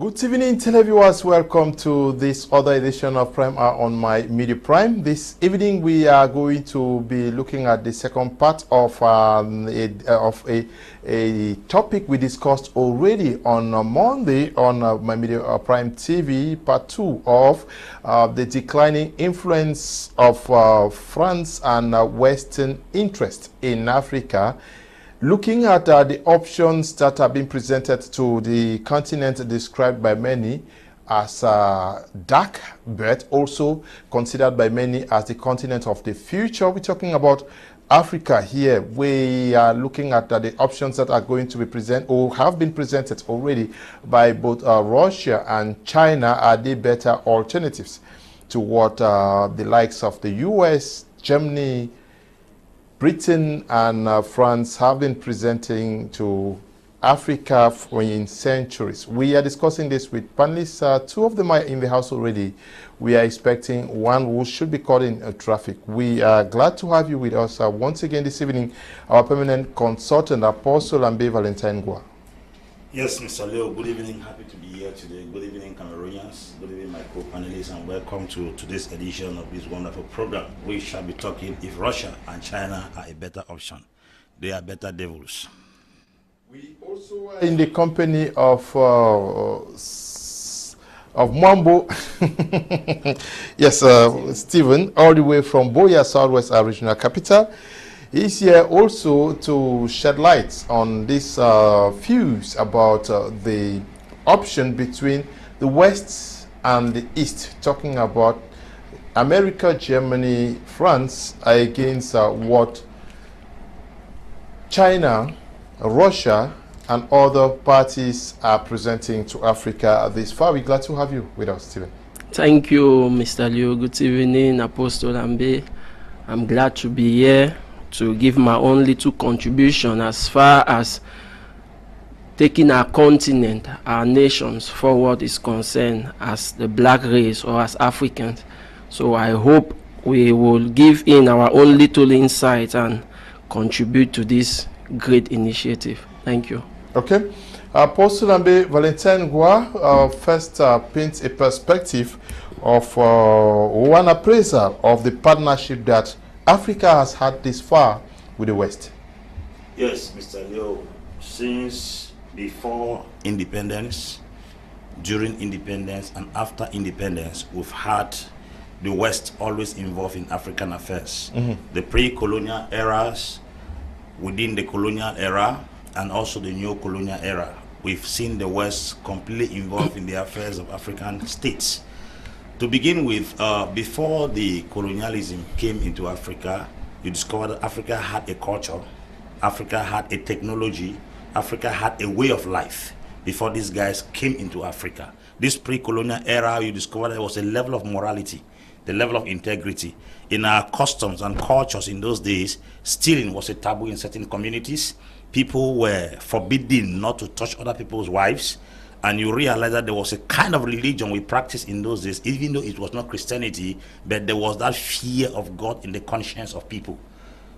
Good evening, televiewers. Welcome to this other edition of Prime Hour on my Media Prime. This evening, we are going to be looking at the second part of a topic we discussed already on Monday on my Media Prime TV, part 2 of the declining influence of France and Western interest in Africa. Looking at the options that have been presented to the continent described by many as dark, but also considered by many as the continent of the future. We're talking about Africa here. We are looking at the options that are going to be presented or have been presented already by both Russia and China. Are they better alternatives to what the likes of the US, Germany, Britain and France have been presenting to Africa for in centuries? We are discussing this with panelists. Two of them are in the house already. We are expecting one who should be caught in traffic. We are glad to have you with us once again this evening, our permanent consultant, Apostle Ambe Valentine. Yes, Mr. Leo, good evening. Happy to be here today. Good evening, Cameroonians. Good evening, my co-panelists, and welcome to today's edition of this wonderful program. We shall be talking if Russia and China are a better option. They are better devils. We also are in the company of Mwambo. Yes, Stephen, all the way from Boya, Southwest, our regional capital. He's here also to shed light on this views about the option between the West and the East, talking about America, Germany, France against what China, Russia, and other parties are presenting to Africa this far. We're glad to have you with us, Stephen. Thank you, Mr. Leo. Good evening, Apostle Ambe. I'm glad to be here to give my own little contribution as far as taking our continent, our nations forward is concerned as the black race or as Africans. So I hope we will give in our own little insight and contribute to this great initiative. Thank you. Okay. Apostle Ambe Valentine first paints a perspective of one appraisal of the partnership that Africa has had this far with the West. Yes, Mr. Leo, since before independence, during independence, and after independence, we've had the West always involved in African affairs. The pre-colonial eras, within the colonial era, and also the neo-colonial era. We've seen the West completely involved in the affairs of African states. To begin with, before the colonialism came into Africa, you discovered that Africa had a culture, Africa had a technology, Africa had a way of life before these guys came into Africa. This pre-colonial era, you discovered there was a level of morality, the level of integrity. In our customs and cultures in those days, stealing was a taboo in certain communities. People were forbidden not to touch other people's wives. And you realize that there was a kind of religion we practiced in those days, even though it was not Christianity, but there was that fear of God in the conscience of people.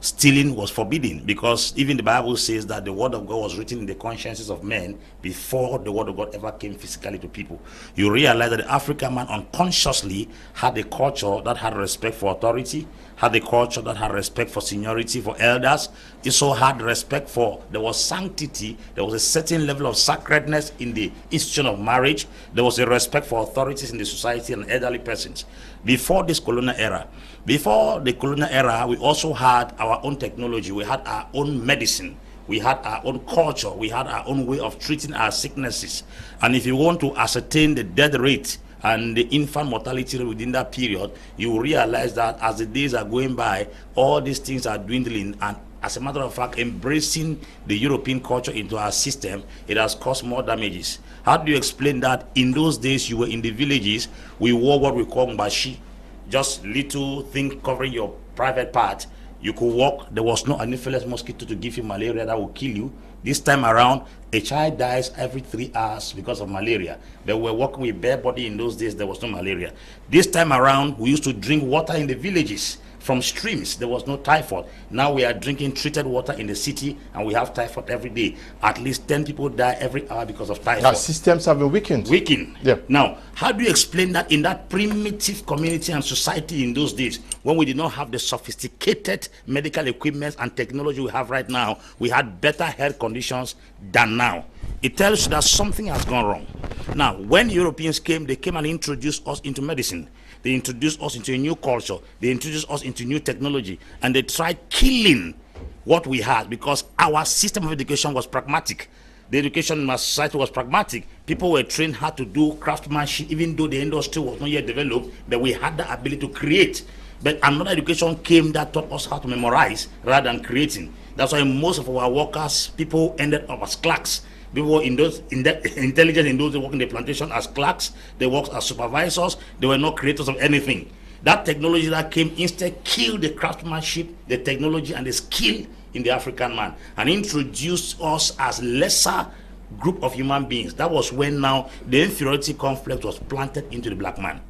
Stealing was forbidden because even the Bible says that the word of God was written in the consciences of men before the word of God ever came physically to people. You realize that the African man unconsciously had a culture that had respect for authority, had a culture that had respect for seniority, for elders. It also had respect for, there was sanctity, there was a certain level of sacredness in the institution of marriage, there was a respect for authorities in the society and elderly persons. Before this colonial era, before the colonial era, we also had our own technology, we had our own medicine, we had our own culture, we had our own way of treating our sicknesses. And if you want to ascertain the death rate and the infant mortality rate within that period, you will realize that as the days are going by, all these things are dwindling, and as a matter of fact, embracing the European culture into our system, it has caused more damages. How do you explain that in those days you were in the villages, we wore what we call mbashi, just little thing covering your private part. You could walk, there was no anopheles mosquito to give you malaria that will kill you. This time around, a child dies every 3 hours because of malaria. But we were walking with bare body in those days, there was no malaria. This time around, we used to drink water in the villages. from streams. There was no typhoid. Now we are drinking treated water in the city, and we have typhoid every day. At least 10 people die every hour because of typhoid. Our systems have been weakened. Yeah. Now, how do you explain that in that primitive community and society in those days, when we did not have the sophisticated medical equipment and technology we have right now, we had better health conditions than now? It tells you that something has gone wrong. Now, when Europeans came, they came and introduced us into medicine. They introduced us into a new culture. They introduced us into new technology. And they tried killing what we had because our system of education was pragmatic. The education in our society was pragmatic. People were trained how to do craftsmanship, even though the industry was not yet developed, but we had the ability to create. But another education came that taught us how to memorize rather than creating. That's why most of our workers, people ended up as clerks. People in those intelligent in those who work in the plantation as clerks, they worked as supervisors, they were not creators of anything. That technology that came instead killed the craftsmanship, the technology, and the skill in the African man, and introduced us as lesser group of human beings. That was when now the inferiority complex was planted into the black man.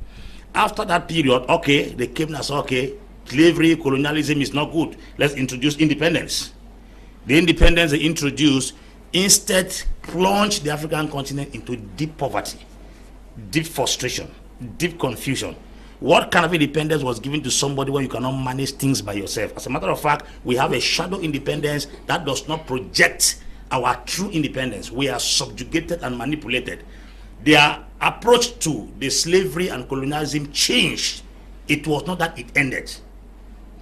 After that period, okay, they came and said, okay, slavery, colonialism is not good. Let's introduce independence. The independence they introduced instead plunged the African continent into deep poverty, deep frustration, deep confusion. What kind of independence was given to somebody when you cannot manage things by yourself? As a matter of fact, we have a shadow independence that does not project our true independence. We are subjugated and manipulated. Their approach to the slavery and colonialism changed. It was not that it ended.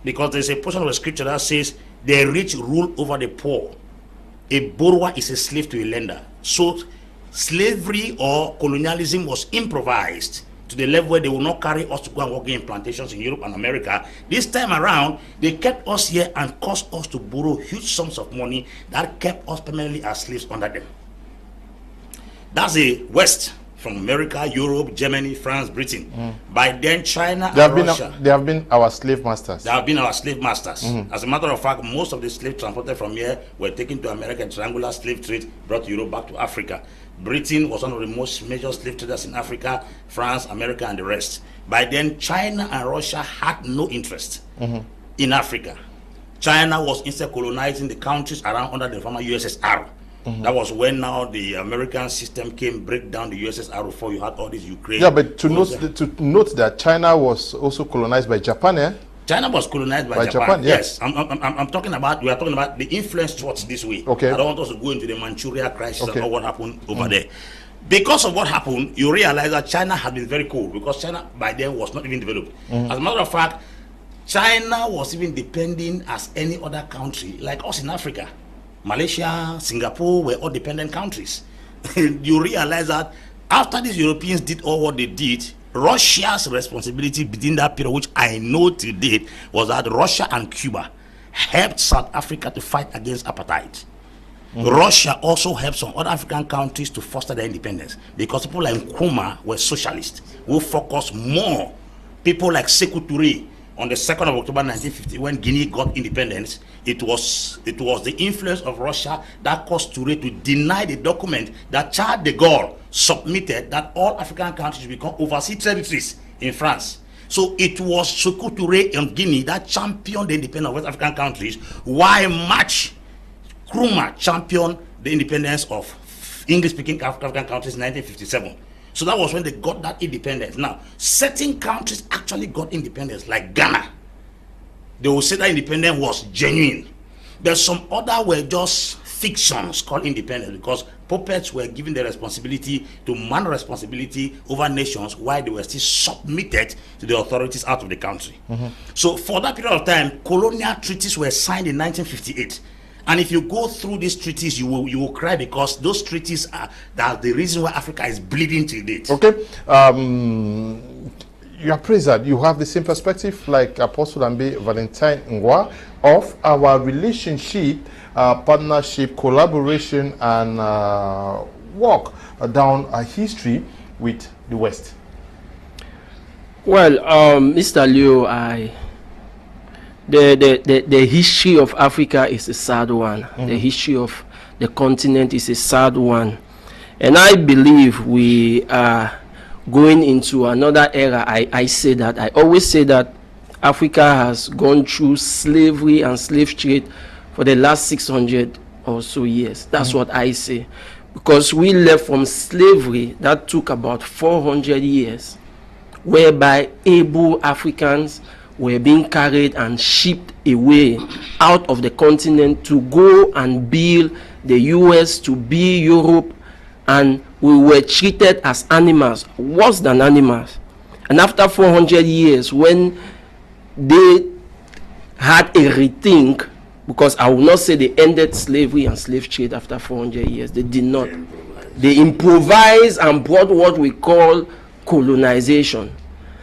Because there's a portion of the scripture that says, the rich rule over the poor. A borrower is a slave to a lender. So slavery or colonialism was improvised to the level where they will not carry us to go and work in plantations in Europe and America. This time around, they kept us here and caused us to borrow huge sums of money that kept us permanently as slaves under them. That's the West, from America, Europe, Germany, France, Britain. By then, China and Russia. They have been our slave masters. They have been our slave masters. As a matter of fact, most of the slaves transported from here were taken to America, triangular slave trade, brought Europe back to Africa. Britain was one of the most major slave traders in Africa, France, America, and the rest. By then, China and Russia had no interest in Africa. China was instead colonizing the countries around under the former USSR. That was when now the American system came, break down the USSR before you had all this Ukraine. Yeah, but to note that China was also colonized by Japan, eh? China was colonized by Japan. Yes, I'm talking about. We are talking about the influence towards this way. Okay. I don't want us to go into the Manchuria crisis or what happened over there. Because of what happened, you realize that China had been very cold because China by then was not even developed. As a matter of fact, China was even depending as any other country like us in Africa. Malaysia, Singapore were all dependent countries. You realize that after these Europeans did all what they did, Russia's responsibility within that period, which I know to date, was that Russia and Cuba helped South Africa to fight against apartheid. Russia also helped some other African countries to foster their independence because people like Nkrumah were socialists who focused more. People like Sekou Touré, on the 2nd of October 1950, when Guinea got independence, it was the influence of Russia that caused Touré to deny the document that Charles de Gaulle submitted that all African countries become overseas territories in France. So it was Sekou Touré in Guinea that championed the independence of West African countries, while Nkrumah championed the independence of English-speaking African countries in 1957. So that was when they got that independence. Now, certain countries actually got independence, like Ghana. They will say that independence was genuine. There's some other were just fictions called independence because puppets were given the responsibility to man responsibility over nations while they were still submitted to the authorities out of the country. So for that period of time, colonial treaties were signed in 1958. And if you go through these treaties, you will cry because those treaties are the reason why Africa is bleeding till date. Okay. You are praised that you have the same perspective like Apostle Ambe Valentine Ngwa of our relationship, partnership, collaboration, and work down a history with the West. Well, Mr. Leo, the history of Africa is a sad one. The history of the continent is a sad one. And I believe we are going into another era. I say that. I always say that Africa has gone through slavery and slave trade for the last 600 or so years. That's what I say. Because we left from slavery that took about 400 years, whereby able Africans were being carried and shipped away out of the continent to go and build the US, to build Europe, and we were treated as animals, worse than animals. And after 400 years, when they had a rethink, because I will not say they ended slavery and slave trade after 400 years, they did not. They improvised and brought what we call colonization.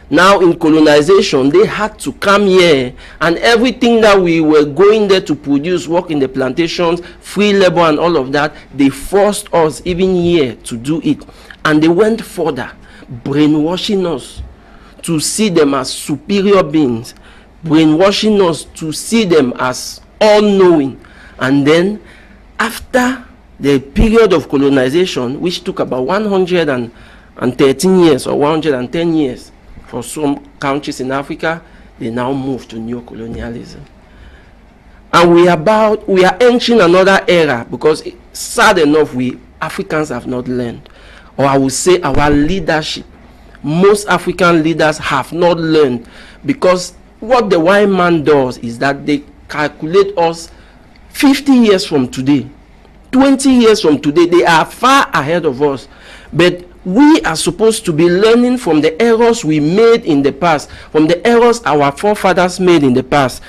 Now in colonization, they had to come here, and everything that we were going there to produce, work in the plantations, free labor and all of that, they forced us even here to do it. And they went further, brainwashing us to see them as superior beings, brainwashing us to see them as all-knowing. And then after the period of colonization, which took about 113 years or 110 years, for some countries in Africa, they now move to neocolonialism. And we are entering another era, because sad enough, we Africans have not learned. Or I would say our leadership, most African leaders have not learned, because what the white man does is that they calculate us 50 years from today, 20 years from today. They are far ahead of us. But we are supposed to be learning from the errors we made in the past, from the errors our forefathers made in the past.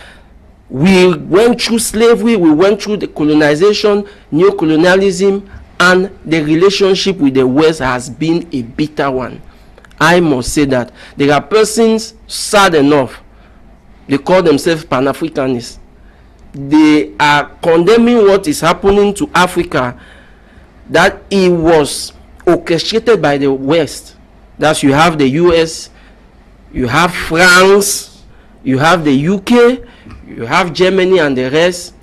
We went through slavery, we went through the colonization, neocolonialism, and the relationship with the West has been a bitter one. I must say that. There are persons, sad enough, they call themselves Pan-Africanists. They are condemning what is happening to Africa, that it was orchestrated by the West. Thus, you have the US, you have France, you have the UK, you have Germany and the rest.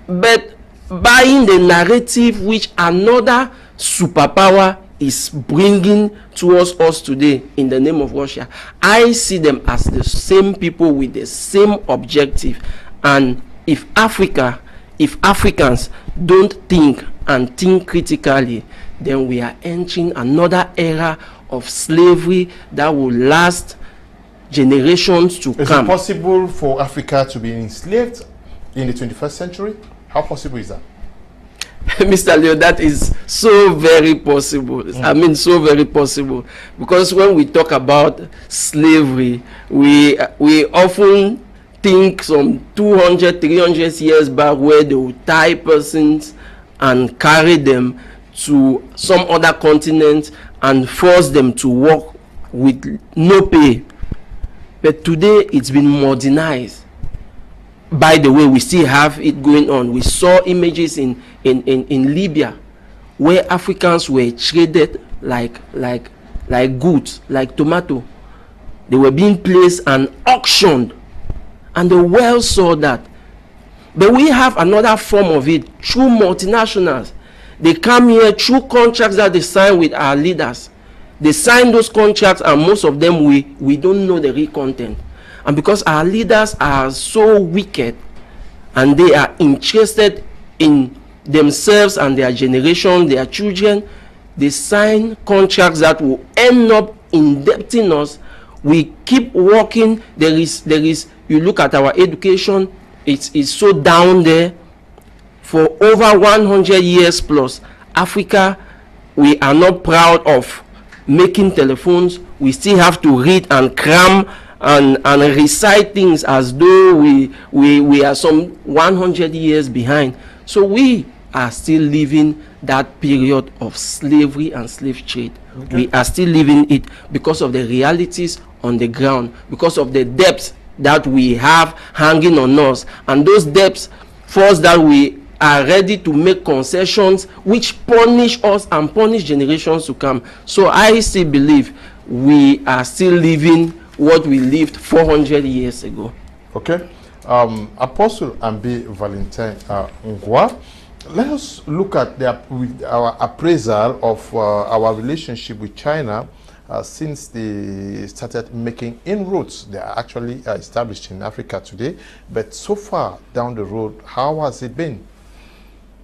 But buying the narrative which another superpower is bringing towards us today in the name of Russia, I see them as the same people with the same objective. And if Africans don't think and think critically, then we are entering another era of slavery that will last generations to come. Is it possible for Africa to be enslaved in the 21st century? How possible is that? Mr. Leo, that is so very possible. I mean, so very possible. Because when we talk about slavery, we often think some 200, 300 years back, where they would tie persons and carry them to some other continent and force them to work with no pay. But today it's been modernized. By the way, we still have it going on. We saw images in Libya where Africans were traded like goods, like tomato. They were being placed and auctioned, and the world saw that. But we have another form of it through multinationals. They come here through contracts that they sign with our leaders. They sign those contracts, and most of them we don't know the real content. And because our leaders are so wicked and they are interested in themselves and their generation, their children, they sign contracts that will end up indebting us. We keep working. There is you look at our education, it's so down there. For over 100 years plus, Africa, we are not proud of making telephones. We still have to read and cram and recite things as though we are some 100 years behind. So we are still living that period of slavery and slave trade. Okay. We are still living it because of the realities on the ground, because of the debts that we have hanging on us, and those debts force that we are ready to make concessions which punish us and punish generations to come. So I still believe we are still living what we lived 400 years ago. Okay. Apostle Ambe Valentine Ngwa, let us look at our appraisal of our relationship with China since they started making inroads. They are actually established in Africa today. But so far down the road, how has it been?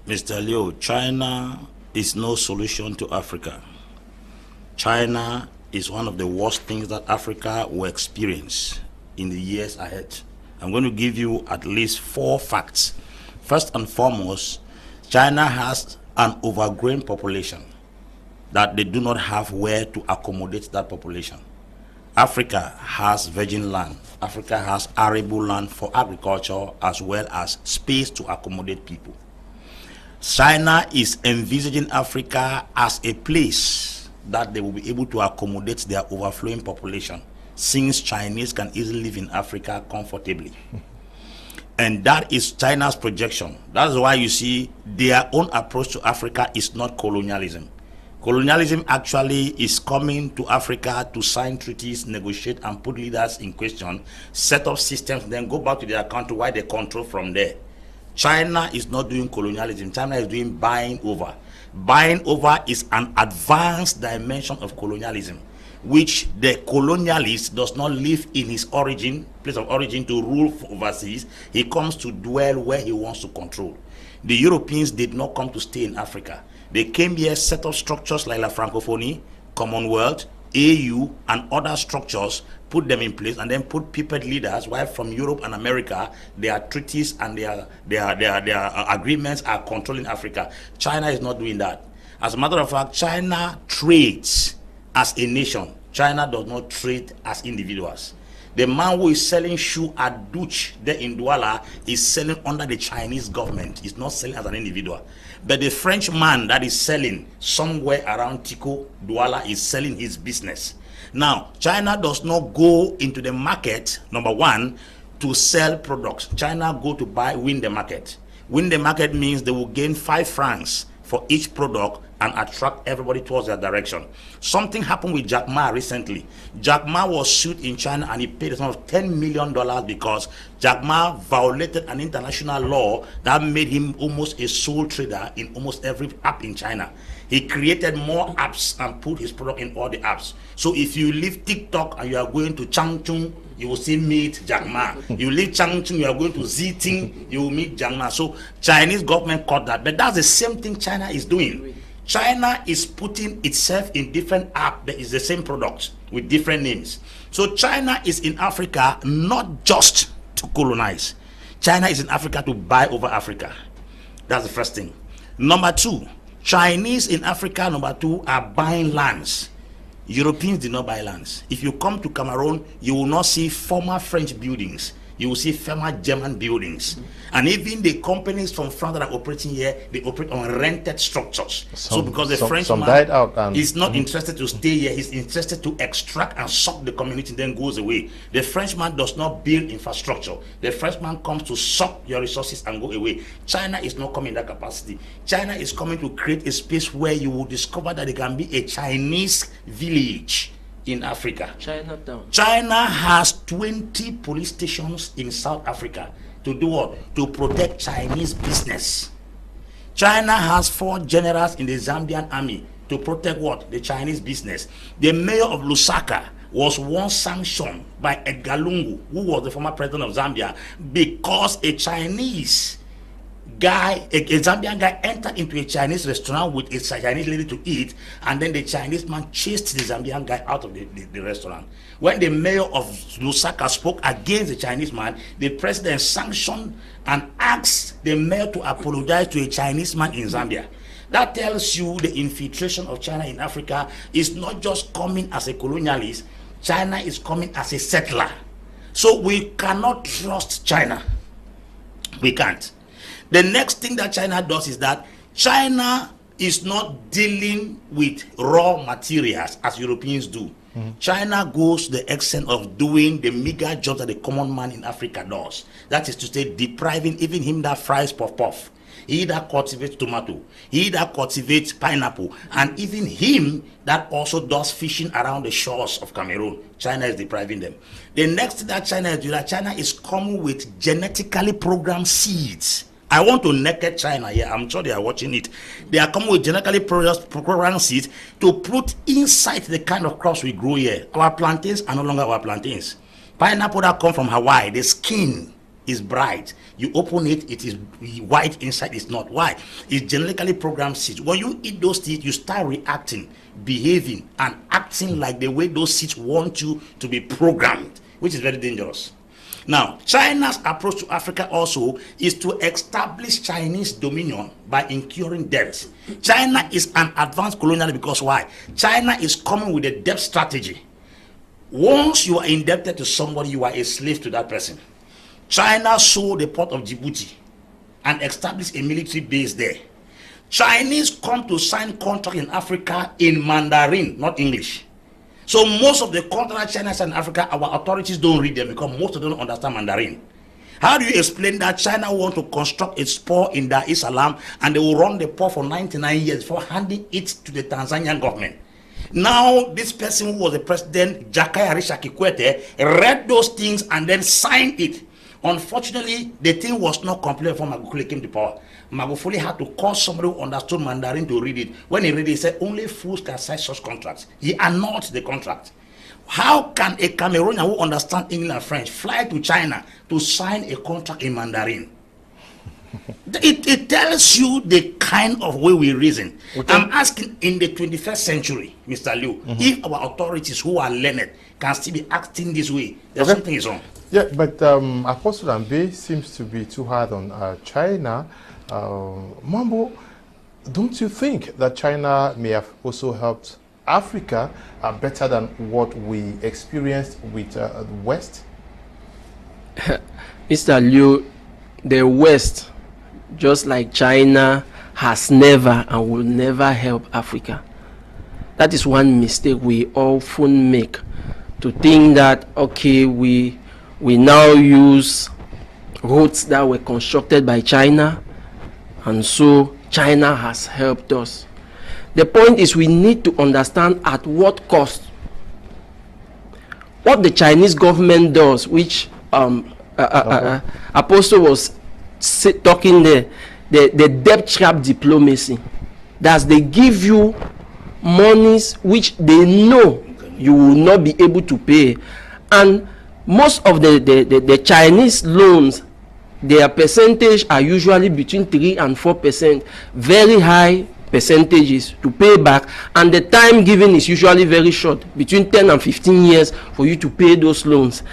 Mr. Leo, China is no solution to Africa. China is one of the worst things that Africa will experience in the years ahead. I'm going to give you at least 4 facts. First and foremost, China has an overgrown population that they do not have where to accommodate that population. Africa has virgin land. Africa has arable land for agriculture as well as space to accommodate people. China is envisaging Africa as a place that they will be able to accommodate their overflowing population, since Chinese can easily live in Africa comfortably. And that is China's projection. That's why you see their own approach to Africa is not colonialism. Colonialism actually is coming to Africa to sign treaties, negotiate, and put leaders in question, set up systems, then go back to their country where they control from there. China is not doing colonialism. China is doing buying over. Buying over is an advanced dimension of colonialism, which the colonialist does not live in his place of origin to rule overseas. He comes to dwell where he wants to control. The Europeans did not come to stay in Africa. They came here, set up structures like La Francophonie, Commonwealth, AU, and other structures, put them in place, and then put puppet leaders, while from Europe and America, their treaties and their agreements are controlling Africa. China is not doing that. As a matter of fact, China trades as a nation. China does not trade as individuals. The man who is selling shoe at Dutch there in Douala is selling under the Chinese government. He's not selling as an individual. But the French man that is selling somewhere around Tico, Douala, is selling his business. Now, China does not go into the market, number one, to sell products. China go to win the market. Win the market means they will gain 5 francs for each product and attract everybody towards their direction. Something happened with Jack Ma recently. Jack Ma was sued in China and he paid a sum of $10 million because Jack Ma violated an international law that made him almost a sole trader in almost every app in China. He created more apps and put his product in all the apps. So if you leave TikTok and you are going to Changchun, you will see meet Jack Ma. You leave Changchun, you are going to Ziting, you will meet Jack Ma. So Chinese government caught that. But that's the same thing China is doing. China is putting itself in different apps that is the same product with different names. So China is in Africa not just to colonize. China is in Africa to buy over Africa. That's the first thing. Number 2, Chinese in Africa, number 2, are buying lands. Europeans did not buy lands. If you come to Cameroon, you will not see former French buildings. You will see former German buildings. And even the companies from France that are operating here, they operate on rented structures. So because the Frenchman died out and is not interested to stay here, he's interested to extract and suck the community, then goes away. The Frenchman does not build infrastructure. The Frenchman comes to suck your resources and go away. China is not coming in that capacity. China is coming to create a space where you will discover that there can be a Chinese village in Africa. Chinatown. China has 20 police stations in South Africa to do what? To protect Chinese business. China has 4 generals in the Zambian army to protect what? The Chinese business. The mayor of Lusaka was once sanctioned by Edgar Lungu, who was the former president of Zambia, because a Chinese guy, a Zambian guy, entered into a Chinese restaurant with a Chinese lady to eat, and then the Chinese man chased the Zambian guy out of the restaurant. When the mayor of Lusaka spoke against the Chinese man, the president sanctioned and asked the mayor to apologize to a Chinese man in Zambia. That tells you the infiltration of China in Africa is not just coming as a colonialist. China is coming as a settler. So we cannot trust China. We can't. The next thing that China does is that China is not dealing with raw materials as Europeans do. China goes to the extent of doing the meager jobs that the common man in Africa does. That is to say, depriving even him that fries puff-puff, he that cultivates tomato, he that cultivates pineapple, and even him that also does fishing around the shores of Cameroon. China is depriving them. The next thing that China is doing, that China is coming with genetically programmed seeds I want to naked China here. I'm sure they are watching it. They are coming with genetically programmed seeds to put inside the kind of crops we grow here. Our plantains are no longer our plantains. Pineapple that come from Hawaii, the skin is bright. You open it, it is white inside. It's not. Why? It's genetically programmed seeds. When you eat those seeds, you start reacting, behaving, and acting like the way those seeds want you to be programmed, which is very dangerous. Now, China's approach to Africa also is to establish Chinese dominion by incurring debt. China is an advanced colonial because why? China is coming with a debt strategy. Once you are indebted to somebody, you are a slave to that person. China sold the port of Djibouti and established a military base there. Chinese come to sign contract in Africa in Mandarin, not English. So most of the contract China signs in Africa, our authorities don't read them because most of them don't understand Mandarin. How do you explain that China want to construct a port in Dar es Salaam and they will run the port for 99 years before handing it to the Tanzanian government? Now, this person who was the president, Jakaya Risha Kikwete, read those things and then signed it. Unfortunately, the thing was not complete before Magufuli came to power. Magufuli had to call somebody who understood Mandarin to read it. When he read it, he said only fools can sign such contracts. He annulled the contract. How can a Cameroonian who understands English and French fly to China to sign a contract in Mandarin? It tells you the kind of way we reason. Okay. I'm asking, in the 21st century, Mr. Liu, if our authorities who are learned can still be acting this way, there's something is wrong. Yeah, but Apostle Ambe seems to be too hard on China. Mwambo, don't you think that China may have also helped Africa better than what we experienced with the West? Mr. Liu, the West, just like China, has never and will never help Africa. That is one mistake we often make, to think that, okay, we now use roads that were constructed by China, and so China has helped us. The point is, we need to understand at what cost. What the Chinese government does, which Apostle was talking there, the debt trap diplomacy. That's, they give you monies which they know you will not be able to pay. And most of the Chinese loans, their percentage are usually between 3 and 4%, very high percentages to pay back, and the time given is usually very short, between 10 and 15 years for you to pay those loans.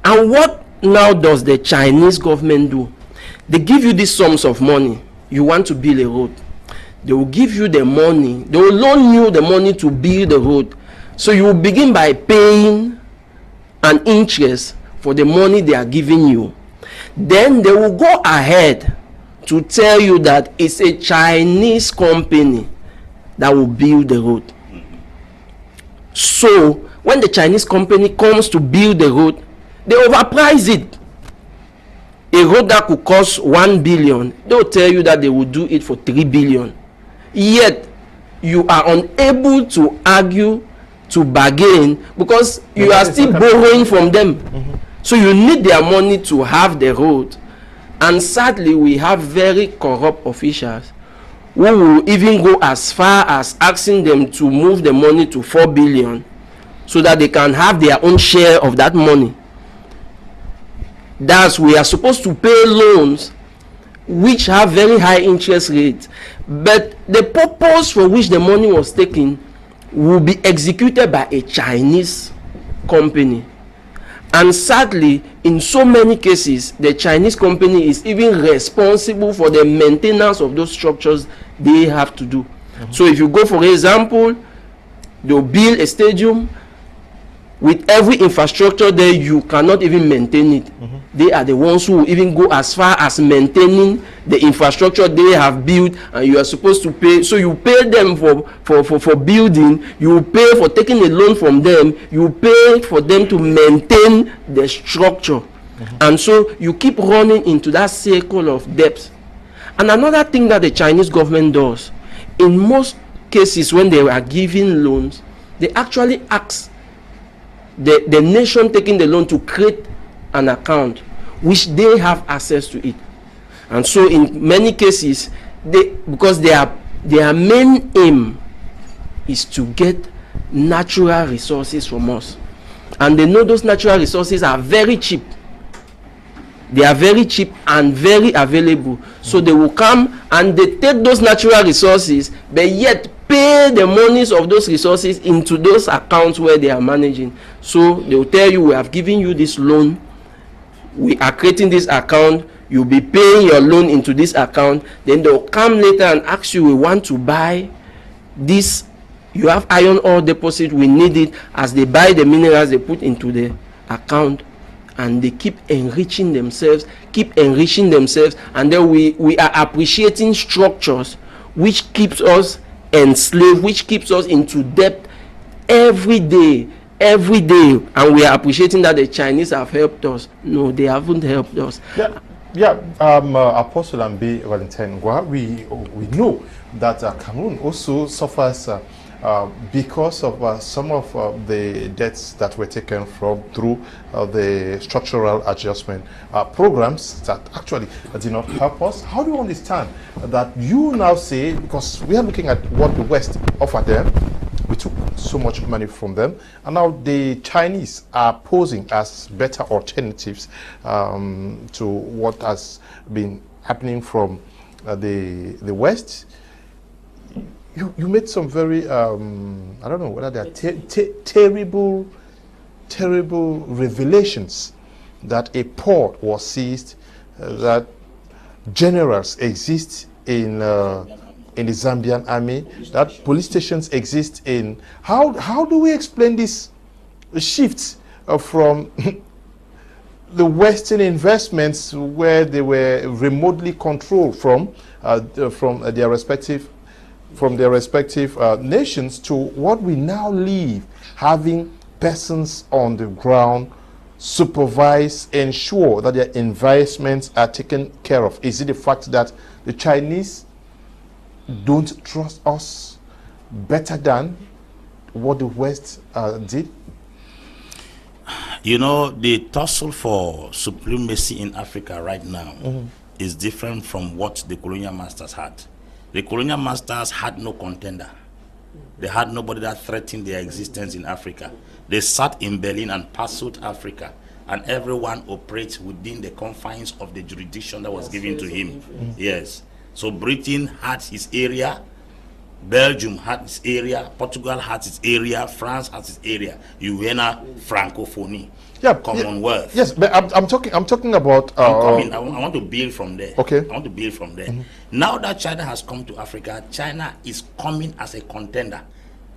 And what now does the Chinese government do? They give you these sums of money. You want to build a road, they will give you the money, they will loan you the money to build the road. So you will begin by paying an interest for the money they are giving you. Then they will go ahead to tell you that it's a Chinese company that will build the road. So when the Chinese company comes to build the road, they overprice it. A road that could cost 1 billion, they will tell you that they will do it for 3 billion. Yet you are unable to argue, to bargain, because you are still borrowing from them. So you need their money to have the road. And sadly, we have very corrupt officials who will even go as far as asking them to move the money to 4 billion so that they can have their own share of that money. Thus, we are supposed to pay loans which have very high interest rates, but the purpose for which the money was taken will be executed by a Chinese company. And sadly, in so many cases, the Chinese company is even responsible for the maintenance of those structures they have to do. So if you go, for example, they'll build a stadium with every infrastructure there, you cannot even maintain it. They are the ones who will even go as far as maintaining the infrastructure they have built, and you are supposed to pay. So you pay them for building, you pay for taking a loan from them, you pay for them to maintain the structure. And so you keep running into that circle of debt. And another thing that the Chinese government does, in most cases when they are giving loans, they actually ask the nation taking the loan to create an account which they have access to it. And so in many cases, because their main aim is to get natural resources from us, and they know those natural resources are very cheap. They are very cheap and very available. So they will come and they take those natural resources, but yet pay the monies of those resources into those accounts where they are managing. So they will tell you, we have given you this loan, we are creating this account, you'll be paying your loan into this account. Then they'll come later and ask you, we want to buy this, you have iron ore deposit, we need it. As they buy the minerals, they put into the account, and they keep enriching themselves, and then we are appreciating structures which keeps us enslaved, which keeps us into debt every day, and we are appreciating that the Chinese have helped us. No, they haven't helped us. Apostle Ambe Valentine, we know that Cameroon also suffers because of some of the debts that were taken through the structural adjustment programs that actually did not help us. How do you understand that you now say, because we are looking at what the West offered them, we took so much money from them, and now the Chinese are posing as better alternatives to what has been happening from the West? You made some very, I don't know whether they are terrible revelations, that a port was seized, that generals exist in the Zambian army, that police stations exist in. How do we explain this shift from the Western investments, where they were remotely controlled from their respective nations, to what we now live, having persons on the ground supervise, ensure that their investments are taken care of? Is it the fact that the Chinese don't trust us better than what the West did? You know, the tussle for supremacy in Africa right now is different from what the colonial masters had. The colonial masters had no contender. They had nobody that threatened their existence in Africa. They sat in Berlin and pursued Africa, and everyone operates within the confines of the jurisdiction that was given to him. Yes. So Britain had his area, Belgium had its area, Portugal had its area, France has its area. Ewane, Francophonie. Commonwealth. Yes, but I'm talking about. I want to build from there. Okay. I want to build from there. Now that China has come to Africa, China is coming as a contender.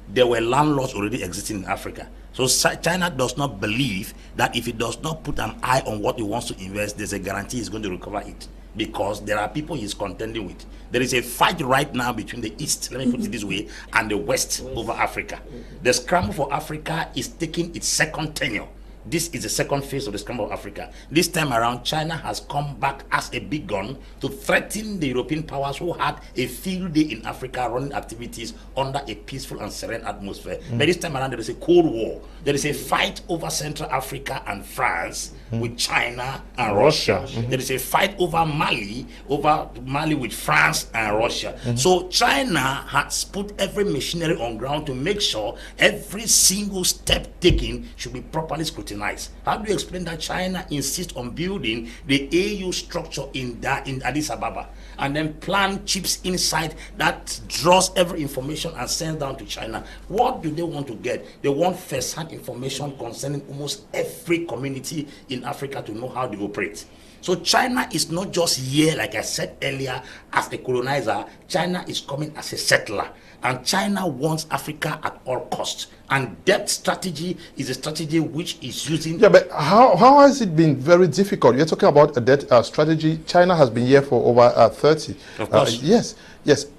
There were landlords already existing in Africa. So China does not believe that if it does not put an eye on what it wants to invest, there's a guarantee it's going to recover it, because there are people he's contending with. There is a fight right now between the East, let me put it this way, and the West over Africa. The scramble for Africa is taking its second tenure. This is the second phase of the scramble of Africa. This time around, China has come back as a big gun to threaten the European powers who had a field day in Africa running activities under a peaceful and serene atmosphere. But this time around, there is a Cold War. There is a fight over Central Africa and France with China and Russia. There is a fight over Mali with France and Russia. So China has put every machinery on ground to make sure every single step taken should be properly scrutinized. How do you explain that China insists on building the AU structure in Addis Ababa, and then plant chips inside that draws every information and sends down to China? What do they want to get? They want first-hand information concerning almost every community in Africa to know how they operate. So China is not just here, like I said earlier, as a colonizer. China is coming as a settler, and China wants Africa at all costs. And debt strategy is a strategy which is using. Yeah, but how has it been very difficult? You're talking about a debt strategy. China has been here for over 30. Of course. Yes.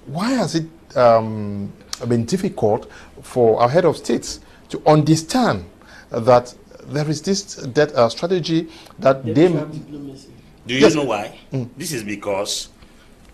Why has it been difficult for our head of states to understand that there is this debt strategy that they... Do you know why? This is because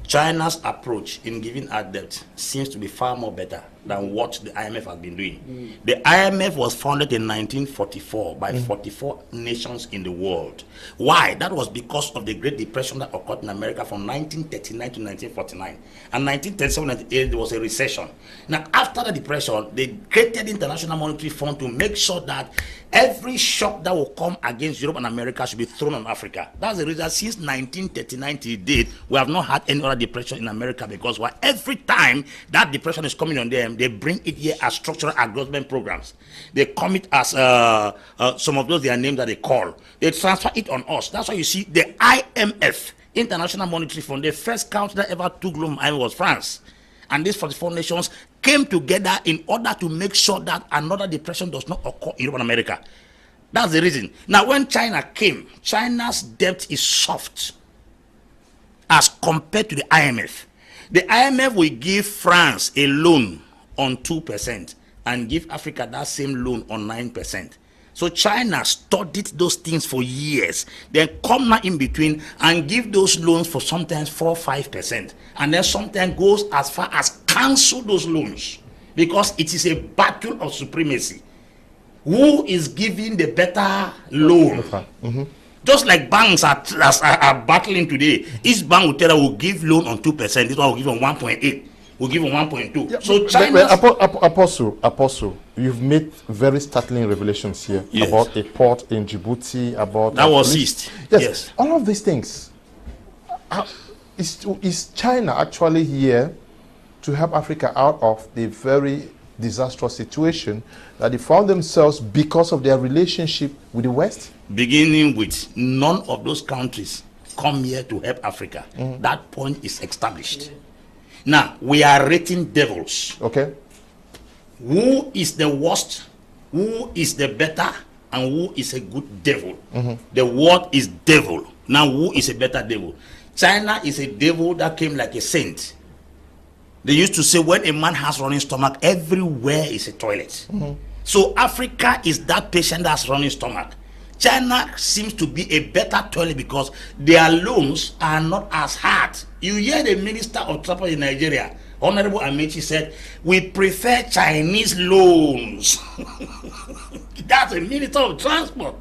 China's approach in giving out debt seems to be far more better than what the IMF has been doing. The IMF was founded in 1944 by 44 nations in the world. Why? That was because of the Great Depression that occurred in America from 1939 to 1949. And 1937-1938, there was a recession. Now, after the depression, they created the International Monetary Fund to make sure that every shock that will come against Europe and America should be thrown on Africa. That's the reason since 1939 to date, we have not had any other depression in America, because every time that depression is coming on them, they bring it here as structural adjustment programs. They come it as some of those their names that they call. They transfer it on us. That's why you see the IMF, International Monetary Fund, the first country that ever took loan was France. And these 44 nations came together in order to make sure that another depression does not occur in Europe and America. That's the reason. Now, when China came, China's debt is soft as compared to the IMF. The IMF will give France a loan on 2% and give Africa that same loan on 9%. So China studied those things for years, then come now in between and give those loans for sometimes 4-5%, and then sometimes goes as far as cancel those loans, because it is a battle of supremacy. Who is giving the better loan? Just like banks are battling today. Each bank will tell you will give loan on 2%. This one will give on 1.8. We'll give on 1.2. Yeah, so China. Apostle, you've made very startling revelations here about a port in Djibouti, about that was seized. Yes, all of these things. Is China actually here to help Africa out of the very disastrous situation that they found themselves because of their relationship with the West? Beginning with, none of those countries come here to help Africa. That point is established. Now, we are rating devils. Okay. Who is the worst, who is the better, and who is a good devil? The word is devil. Now, who is a better devil? China is a devil that came like a saint. They used to say when a man has running stomach, everywhere is a toilet. So Africa is that patient that's running stomach. China seems to be a better toilet because their loans are not as hard. You hear the Minister of Transport in Nigeria, Honorable Amechi, said, we prefer Chinese loans. That's a Minister of Transport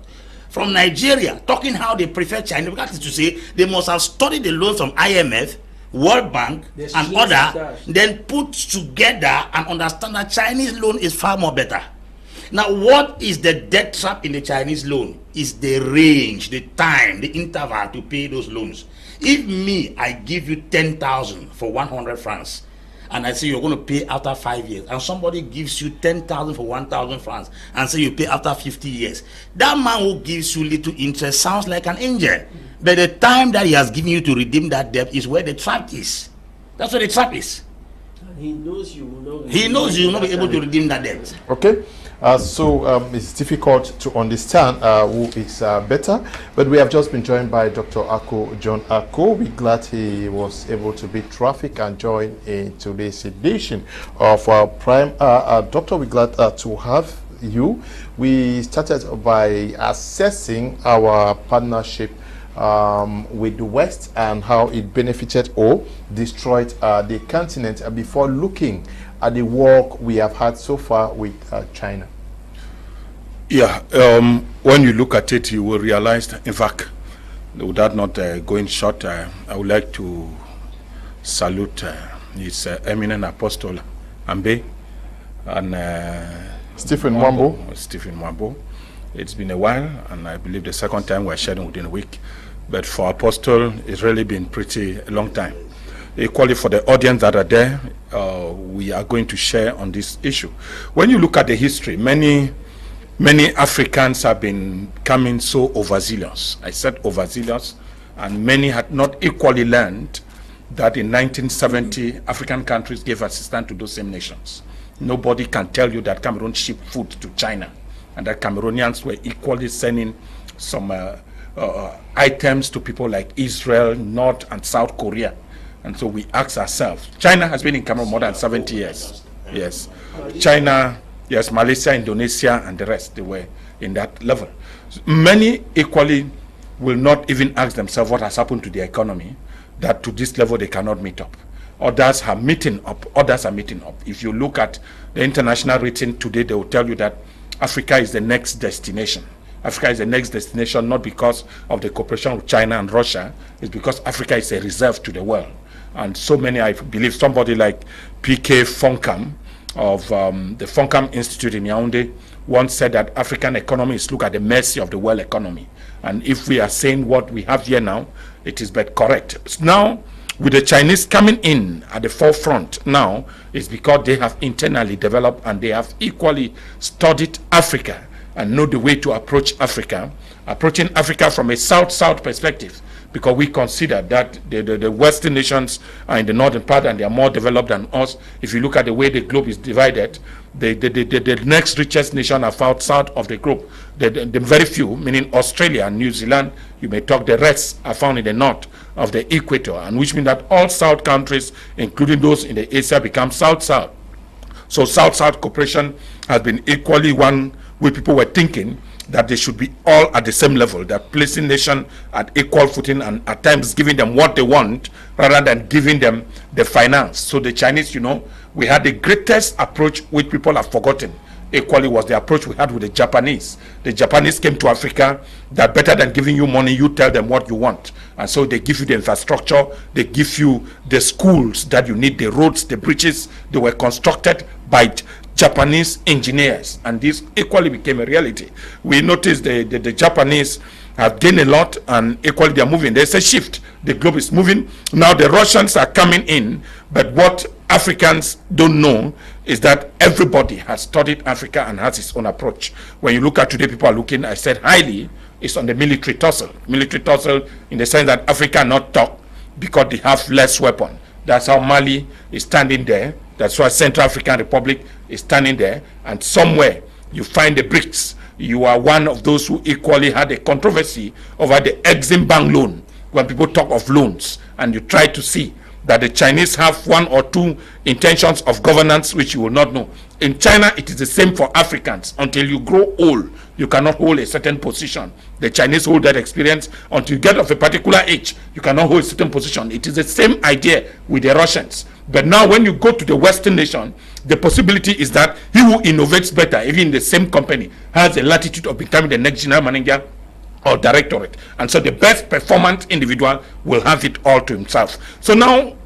from Nigeria talking how they prefer Chinese. That is to say, they must have studied the loans from IMF, World Bank, and other, then put together and understand that Chinese loan is far more better. Now, what is the debt trap in the Chinese loan? Is the range, the time, the interval to pay those loans. If me, I give you 10,000 for 100 francs, and I say you're going to pay after 5 years, and somebody gives you 10,000 for 1,000 francs, and say you pay after 50 years, that man who gives you little interest sounds like an angel. But the time that he has given you to redeem that debt is where the trap is. That's where the trap is. And he knows you will not. He knows you will not be able to redeem that debt. Okay. So it's difficult to understand who is better, but we have just been joined by Dr. John Ako. We're glad he was able to beat traffic and join in today's edition of Prime. Doctor, we're glad to have you. We started by assessing our partnership with the West and how it benefited or destroyed the continent before looking at the work we have had so far with China. Yeah, when you look at it, you will realize that, in fact, without not going short, I would like to salute his eminent apostle, Ambe, and Stephen Mwambo. Stephen Mwambo. It's been a while, and I believe the second time we're sharing within a week. But for apostle, it's really been pretty a long time. Equally for the audience that are there, we are going to share on this issue. When you look at the history, many Africans have been coming so overzealous. I said overzealous, and many had not equally learned that in 1970, African countries gave assistance to those same nations. Nobody can tell you that Cameroon shipped food to China, and that Cameroonians were equally sending some items to people like Israel, North and South Korea. And so we ask ourselves, China has been in Cameroon more than 70 years. Yes. China, yes, Malaysia, Indonesia, and the rest, they were in that level. Many equally will not even ask themselves what has happened to the economy, that to this level they cannot meet up. others are meeting up. If you look at the international rating today, they will tell you that Africa is the next destination. Africa is the next destination, not because of the cooperation with China and Russia. It's because Africa is a reserve to the world. And so many, I believe, somebody like P.K. Fonkam of the Fonkam Institute in Yaoundé once said that African economy is look at the mercy of the world economy. And if we are saying what we have here now, it is but correct. Now, with the Chinese coming in at the forefront now, it's because they have internally developed and they have equally studied Africa and know the way to approach Africa, approaching Africa from a South-South perspective, because we consider that the Western nations are in the northern part and they are more developed than us. If you look at the way the globe is divided, the next richest nation are found south of the globe. The very few, meaning Australia and New Zealand, you may talk, the rest are found in the north of the equator, and which means that all South countries, including those in the Asia, become South-South. So South-South cooperation has been equally one where people were thinking that they should be all at the same level, that placing nation at equal footing and at times giving them what they want rather than giving them the finance. So the Chinese, we had the greatest approach which people have forgotten. Equally was the approach we had with the Japanese. The Japanese came to Africa that better than giving you money, you tell them what you want. And so they give you the infrastructure, they give you the schools that you need, the roads, the bridges. They were constructed by Japanese engineers, and this equally became a reality. We noticed the Japanese have gained a lot, and equally they are moving. There's a shift. The globe is moving. Now the Russians are coming in, but what Africans don't know is that everybody has studied Africa and has its own approach. When you look at today, people are looking, I said highly, it's on the military tussle. Military tussle in the sense that Africa not talk because they have less weapon. That's how Mali is standing there. That's why Central African Republic is standing there. And somewhere you find the BRICS. You are one of those who equally had a controversy over the Exim Bank loan. When people talk of loans and you try to see that the Chinese have one or two intentions of governance which you will not know. In China, it is the same for Africans. Until you grow old, you cannot hold a certain position. The Chinese hold that experience. Until you get of a particular age, you cannot hold a certain position. It is the same idea with the Russians. But now when you go to the Western nation, the possibility is that he who innovates better, even in the same company, has a latitude of becoming the next general manager or directorate. And so the best performance individual will have it all to himself. So now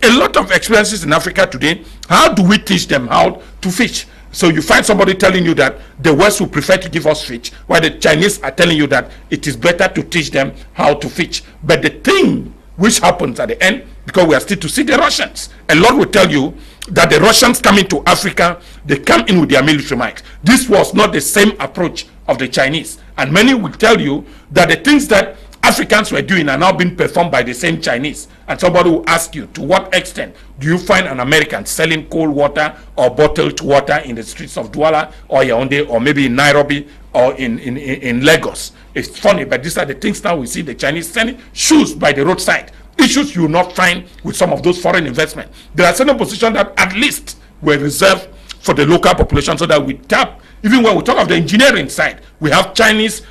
a lot of experiences in Africa today, how do we teach them how to fish? So you find somebody telling you that the West will prefer to give us fish, while the Chinese are telling you that it is better to teach them how to fish. But the thing which happens at the end, because we are still to see the Russians, a lot will tell you that the Russians coming to Africa, they come in with their military might. This was not the same approach of the Chinese. And many will tell you that the things that Africans were doing are now being performed by the same Chinese. And somebody will ask you, to what extent do you find an American selling cold water or bottled water in the streets of Douala or Yaoundé or maybe in Nairobi or in Lagos? It's funny, but these are the things now we see the Chinese selling shoes by the roadside. Issues you will not find with some of those foreign investment. There are certain positions that at least were reserved for the local population so that we tap. Even when we talk of the engineering side, we have Chinese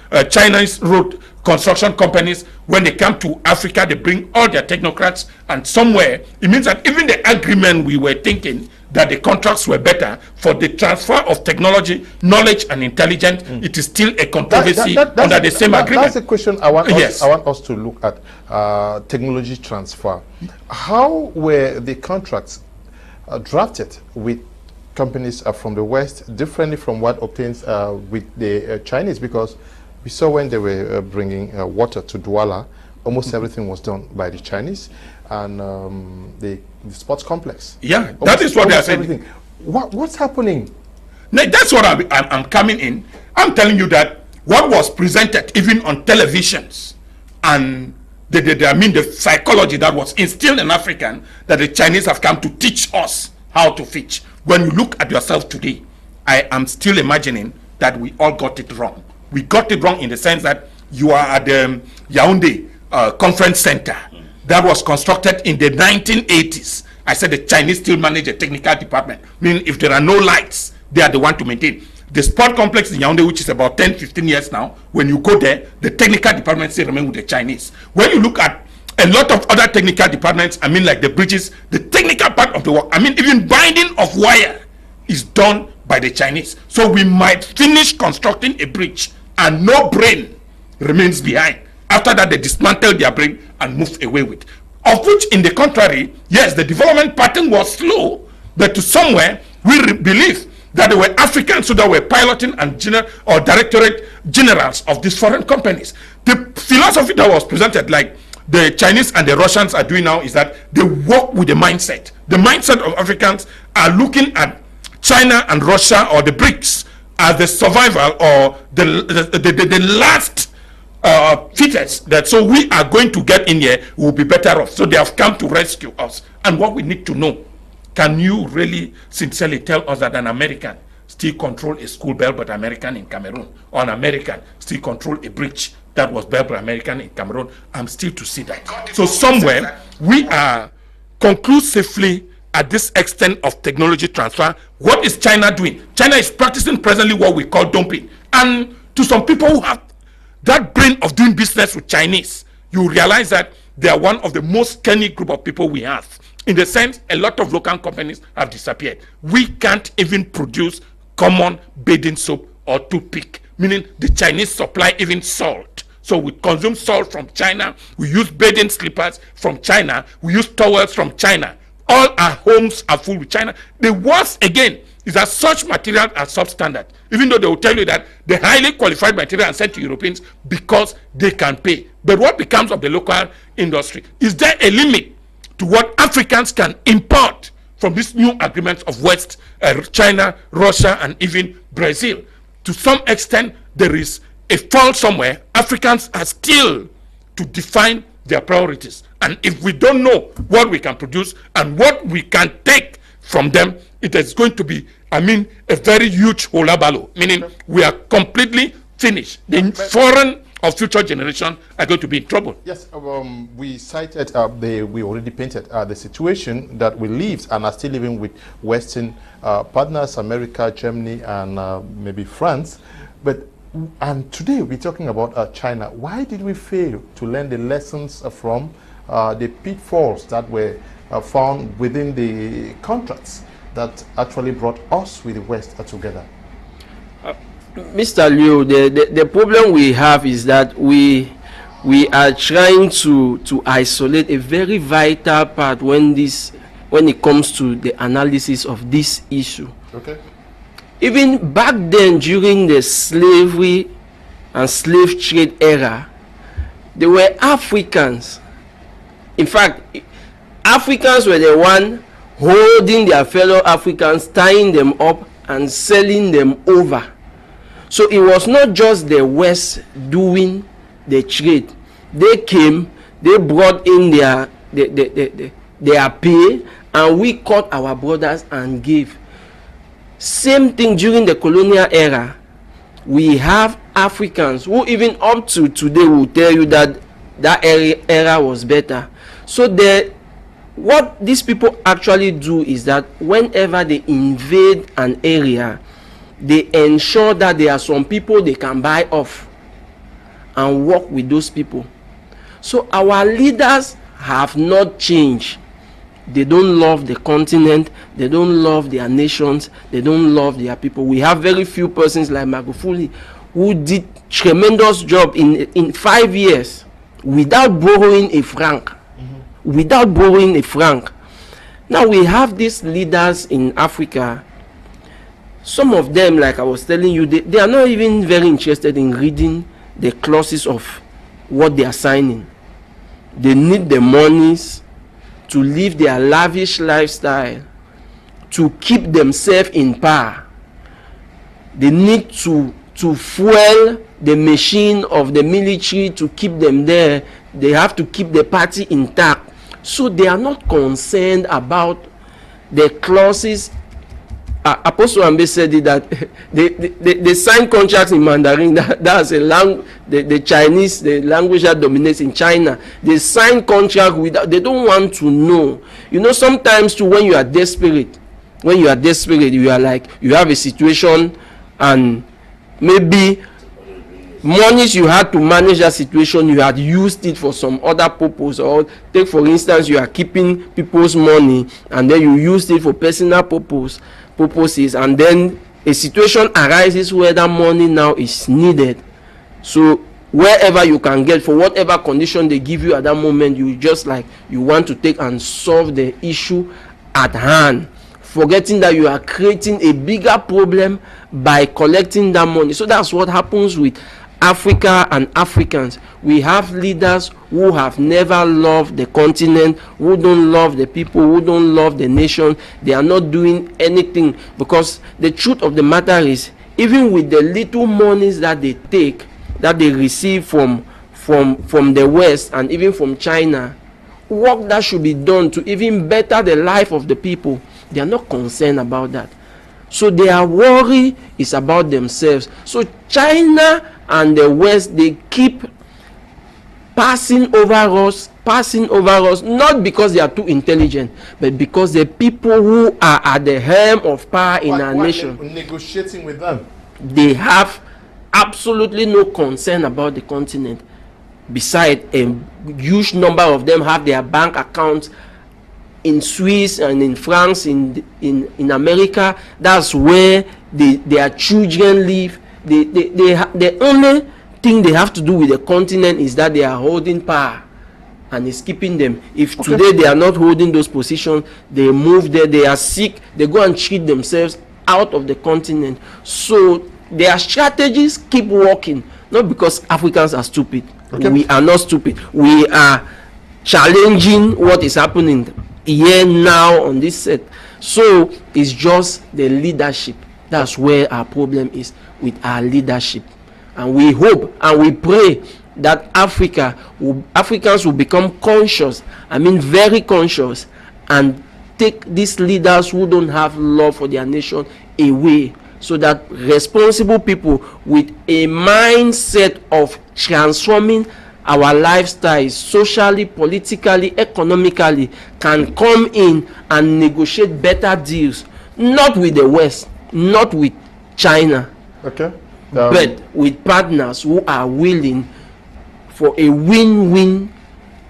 road construction companies. When they come to Africa, they bring all their technocrats, and somewhere it means that even the agreement we were thinking that the contracts were better for the transfer of technology, knowledge, and intelligence, it is still a controversy under the same agreement. That's a question I want us to look at, technology transfer. How were the contracts drafted with companies from the West differently from what obtains with the Chinese? Because we saw when they were bringing water to Douala, almost everything was done by the Chinese, and the sports complex. Yeah, that is what they are saying. Everything. What's happening? Now, that's what I'm coming in. I'm telling you that what was presented even on televisions and the psychology that was instilled in African, that the Chinese have come to teach us how to fish. When you look at yourself today, I am still imagining that we all got it wrong. We got it wrong in the sense that you are at the Yaoundé conference center that was constructed in the 1980s. I said the Chinese still manage a technical department, meaning if there are no lights, they are the one to maintain. The sport complex in Yaoundé, which is about 10-15 years now, when you go there, the technical department still remain with the Chinese. When you look at a lot of other technical departments, I mean like the bridges, the technical part of the work, I mean even binding of wire is done by the Chinese. So we might finish constructing a bridge and no brain remains behind. After that, they dismantle their brain and move away with. Of which, in the contrary, yes, the development pattern was slow, but to somewhere we believe that there were Africans who were piloting and directorate generals of these foreign companies. The philosophy that was presented, like the Chinese and the Russians are doing now, is that they work with the mindset. The mindset of Africans are looking at China and Russia or the BRICS as the survival or the last fittest, that so we are going to get in here, we will be better off. So they have come to rescue us. And what we need to know, can you really sincerely tell us that an American still control a school built by American in Cameroon, or an American still control a bridge that was built by American in Cameroon? I'm still to see that. So somewhere we are conclusively at this extent of technology transfer. What is China doing? China is practicing presently what we call dumping. And to some people who have that brain of doing business with Chinese, you realize that they are one of the most skinny group of people we have. In the sense, a lot of local companies have disappeared. We can't even produce common bathing soap or toothpick, meaning the Chinese supply even salt. So we consume salt from China, we use bathing slippers from China, we use towels from China. All our homes are full with China. The worst, again, is that such materials are substandard, even though they will tell you that the highly qualified material are sent to Europeans because they can pay. But what becomes of the local industry? Is there a limit to what Africans can import from these new agreements of West, China, Russia, and even Brazil? To some extent, there is a fault somewhere. Africans are still to define their priorities. And if we don't know what we can produce and what we can take from them, it is going to be, I mean, a very huge holabalo, meaning we are completely finished. The foreign or future generation are going to be in trouble. Yes, we cited, we already painted the situation that we lived and are still living with Western partners, America, Germany, and maybe France. And today we're talking about China. Why did we fail to learn the lessons from the pitfalls that were found within the contracts that actually brought us with the West together? Mr. Liu, the problem we have is that we are trying to isolate a very vital part when it comes to the analysis of this issue. Okay. Even back then, during the slavery and slave trade era, there were Africans. In fact, Africans were the one holding their fellow Africans, tying them up and selling them over. So it was not just the West doing the trade. They came, they brought in their pay, and we caught our brothers and gave. Same thing during the colonial era. We have Africans who even up to today will tell you that era was better. So what these people actually do is that whenever they invade an area, they ensure that there are some people they can buy off and work with those people. So our leaders have not changed. They don't love the continent, they don't love their nations, they don't love their people. We have very few persons like Magufuli who did tremendous job in 5 years without borrowing a franc. Without borrowing a franc. Now we have these leaders in Africa. Some of them, like I was telling you, they are not even very interested in reading the clauses of what they are signing. They need the monies to live their lavish lifestyle, to keep themselves in power. They need to fuel the machine of the military to keep them there. They have to keep the party intact. So they are not concerned about the clauses. Apostle Ambe said it, that they sign contracts in Mandarin. That's a language, the Chinese, the language that dominates in China. They sign contract without, they don't want to know. You know, sometimes too, when you are desperate, you are like, you have a situation and maybe monies you had to manage that situation, you had used it for some other purpose. Or take for instance, you are keeping people's money and then you used it for personal purposes, and then a situation arises where that money now is needed. So wherever you can get, for whatever condition they give you at that moment, you just like you want to take and solve the issue at hand, forgetting that you are creating a bigger problem by collecting that money. So that's what happens with Africa and Africans. We have leaders who have never loved the continent, who don't love the people, who don't love the nation. They are not doing anything, because the truth of the matter is, even with the little monies that they take, that they receive from the West and even from China, work that should be done to even better the life of the people, they are not concerned about that. So their worry is about themselves. So China and the West, they keep passing over us, not because they are too intelligent, but because the people who are at the helm of power in our nation, negotiating with them, they have absolutely no concern about the continent. Besides, a huge number of them have their bank accounts in Swiss and in France, in America. That's where their children live. The only thing they have to do with the continent is that they are holding power, and it's keeping them. If today they are not holding those positions, they move there, they are sick, they go and treat themselves out of the continent. So their strategies keep working, not because Africans are stupid. We are not stupid. We are challenging what is happening here now on this set. So it's just the leadership. That's where our problem is, with our leadership. And we hope and we pray that Africans will become conscious, very conscious, and take these leaders who don't have love for their nation away, so that responsible people with a mindset of transforming our lifestyles socially, politically, economically can come in and negotiate better deals, not with the West, not with China, but with partners who are willing for a win-win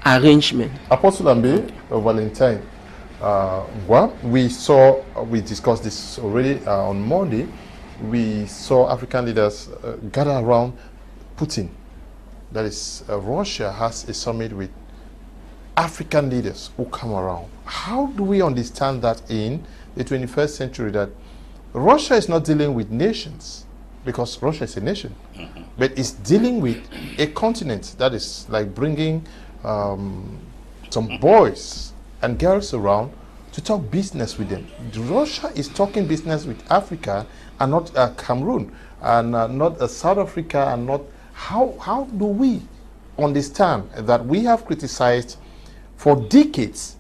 arrangement. Apostle Ambe Valentine, we discussed this already on Monday. We saw African leaders gather around Putin. That is, Russia has a summit with African leaders who come around. How do we understand that in the 21st century, that Russia is not dealing with nations, because Russia is a nation, but it's dealing with a continent? That is like bringing some boys and girls around to talk business with them. Russia is talking business with Africa and not Cameroon, and not South Africa, and not... How do we understand that we have criticized for decades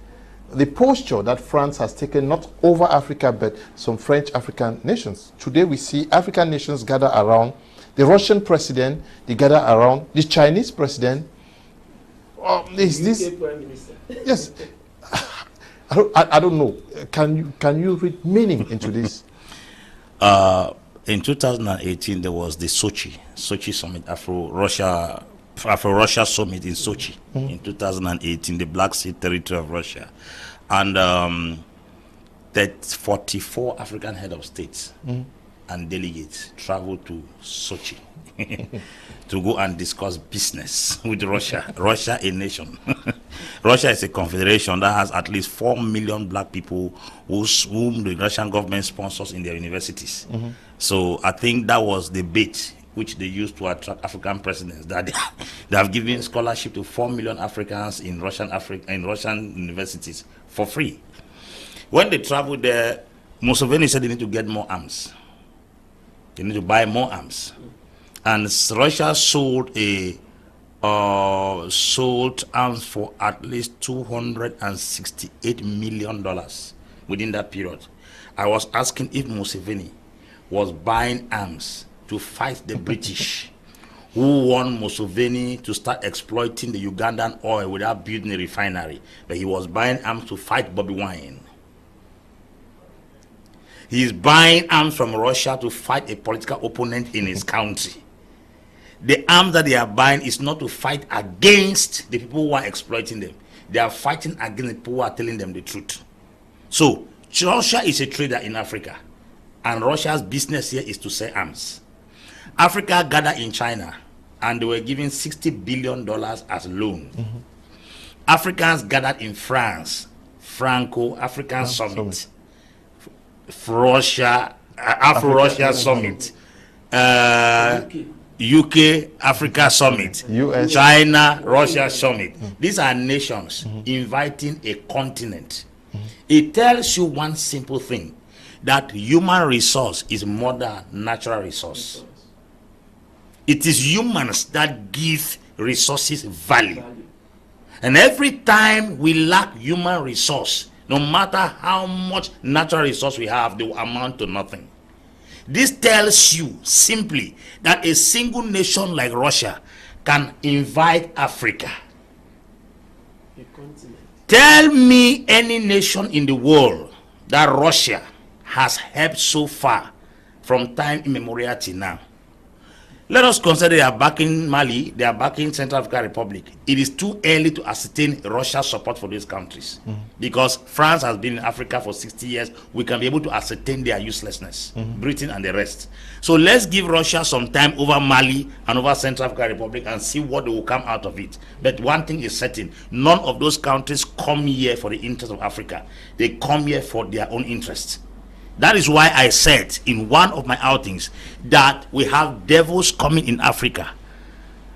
the posture that France has taken, not over Africa, but some French African nations? Today we see African nations gather around the Russian president, they gather around the Chinese president. Is this... Prime Minister. Yes. I don't know. Can you read meaning into this? In 2018, there was the Sochi summit, Afro-Russia summit in Sochi. In 2018, the Black Sea territory of Russia. And that 44 African head of states and delegates traveled to Sochi to go and discuss business with Russia. Russia, a nation. Russia is a confederation that has at least 4 million black people whom the Russian government sponsors in their universities. So I think that was the bait which they used to attract African presidents, that they have given scholarship to 4 million Africans in Russian universities for free. When they traveled there, Museveni said they need to get more arms. They need to buy more arms. And Russia sold arms for at least $268 million within that period. I was asking if Museveni was buying arms to fight the British, who want Museveni to start exploiting the Ugandan oil without building a refinery, but he was buying arms to fight Bobby Wine. He is buying arms from Russia to fight a political opponent in his country. the arms that they are buying is not to fight against the people who are exploiting them. They are fighting against the people who are telling them the truth. So Russia is a trader in Africa, and Russia's business here is to sell arms. Africa gathered in China, and they were giving $60 billion as loan. Africans gathered in France, Franco-African Summit. Russia, Afro-Russia Summit. UK Africa Summit, US. China Russia Summit. These are nations inviting a continent. It tells you one simple thing, that human resource is more than natural resource. It is humans that give resources value. And every time we lack human resource, no matter how much natural resource we have, they will amount to nothing. This tells you simply that a single nation like Russia can invite Africa. Tell me any nation in the world that Russia has helped so far from time immemorial till now. Let us consider they are backing Mali, they are backing Central African Republic. It is too early to ascertain Russia's support for these countries. Because France has been in Africa for 60 years, we can be able to ascertain their uselessness, Britain and the rest. So let's give Russia some time over Mali and over Central African Republic and see what will come out of it. But one thing is certain, none of those countries come here for the interest of Africa. They come here for their own interests. That is why I said in one of my outings that we have devils coming in Africa.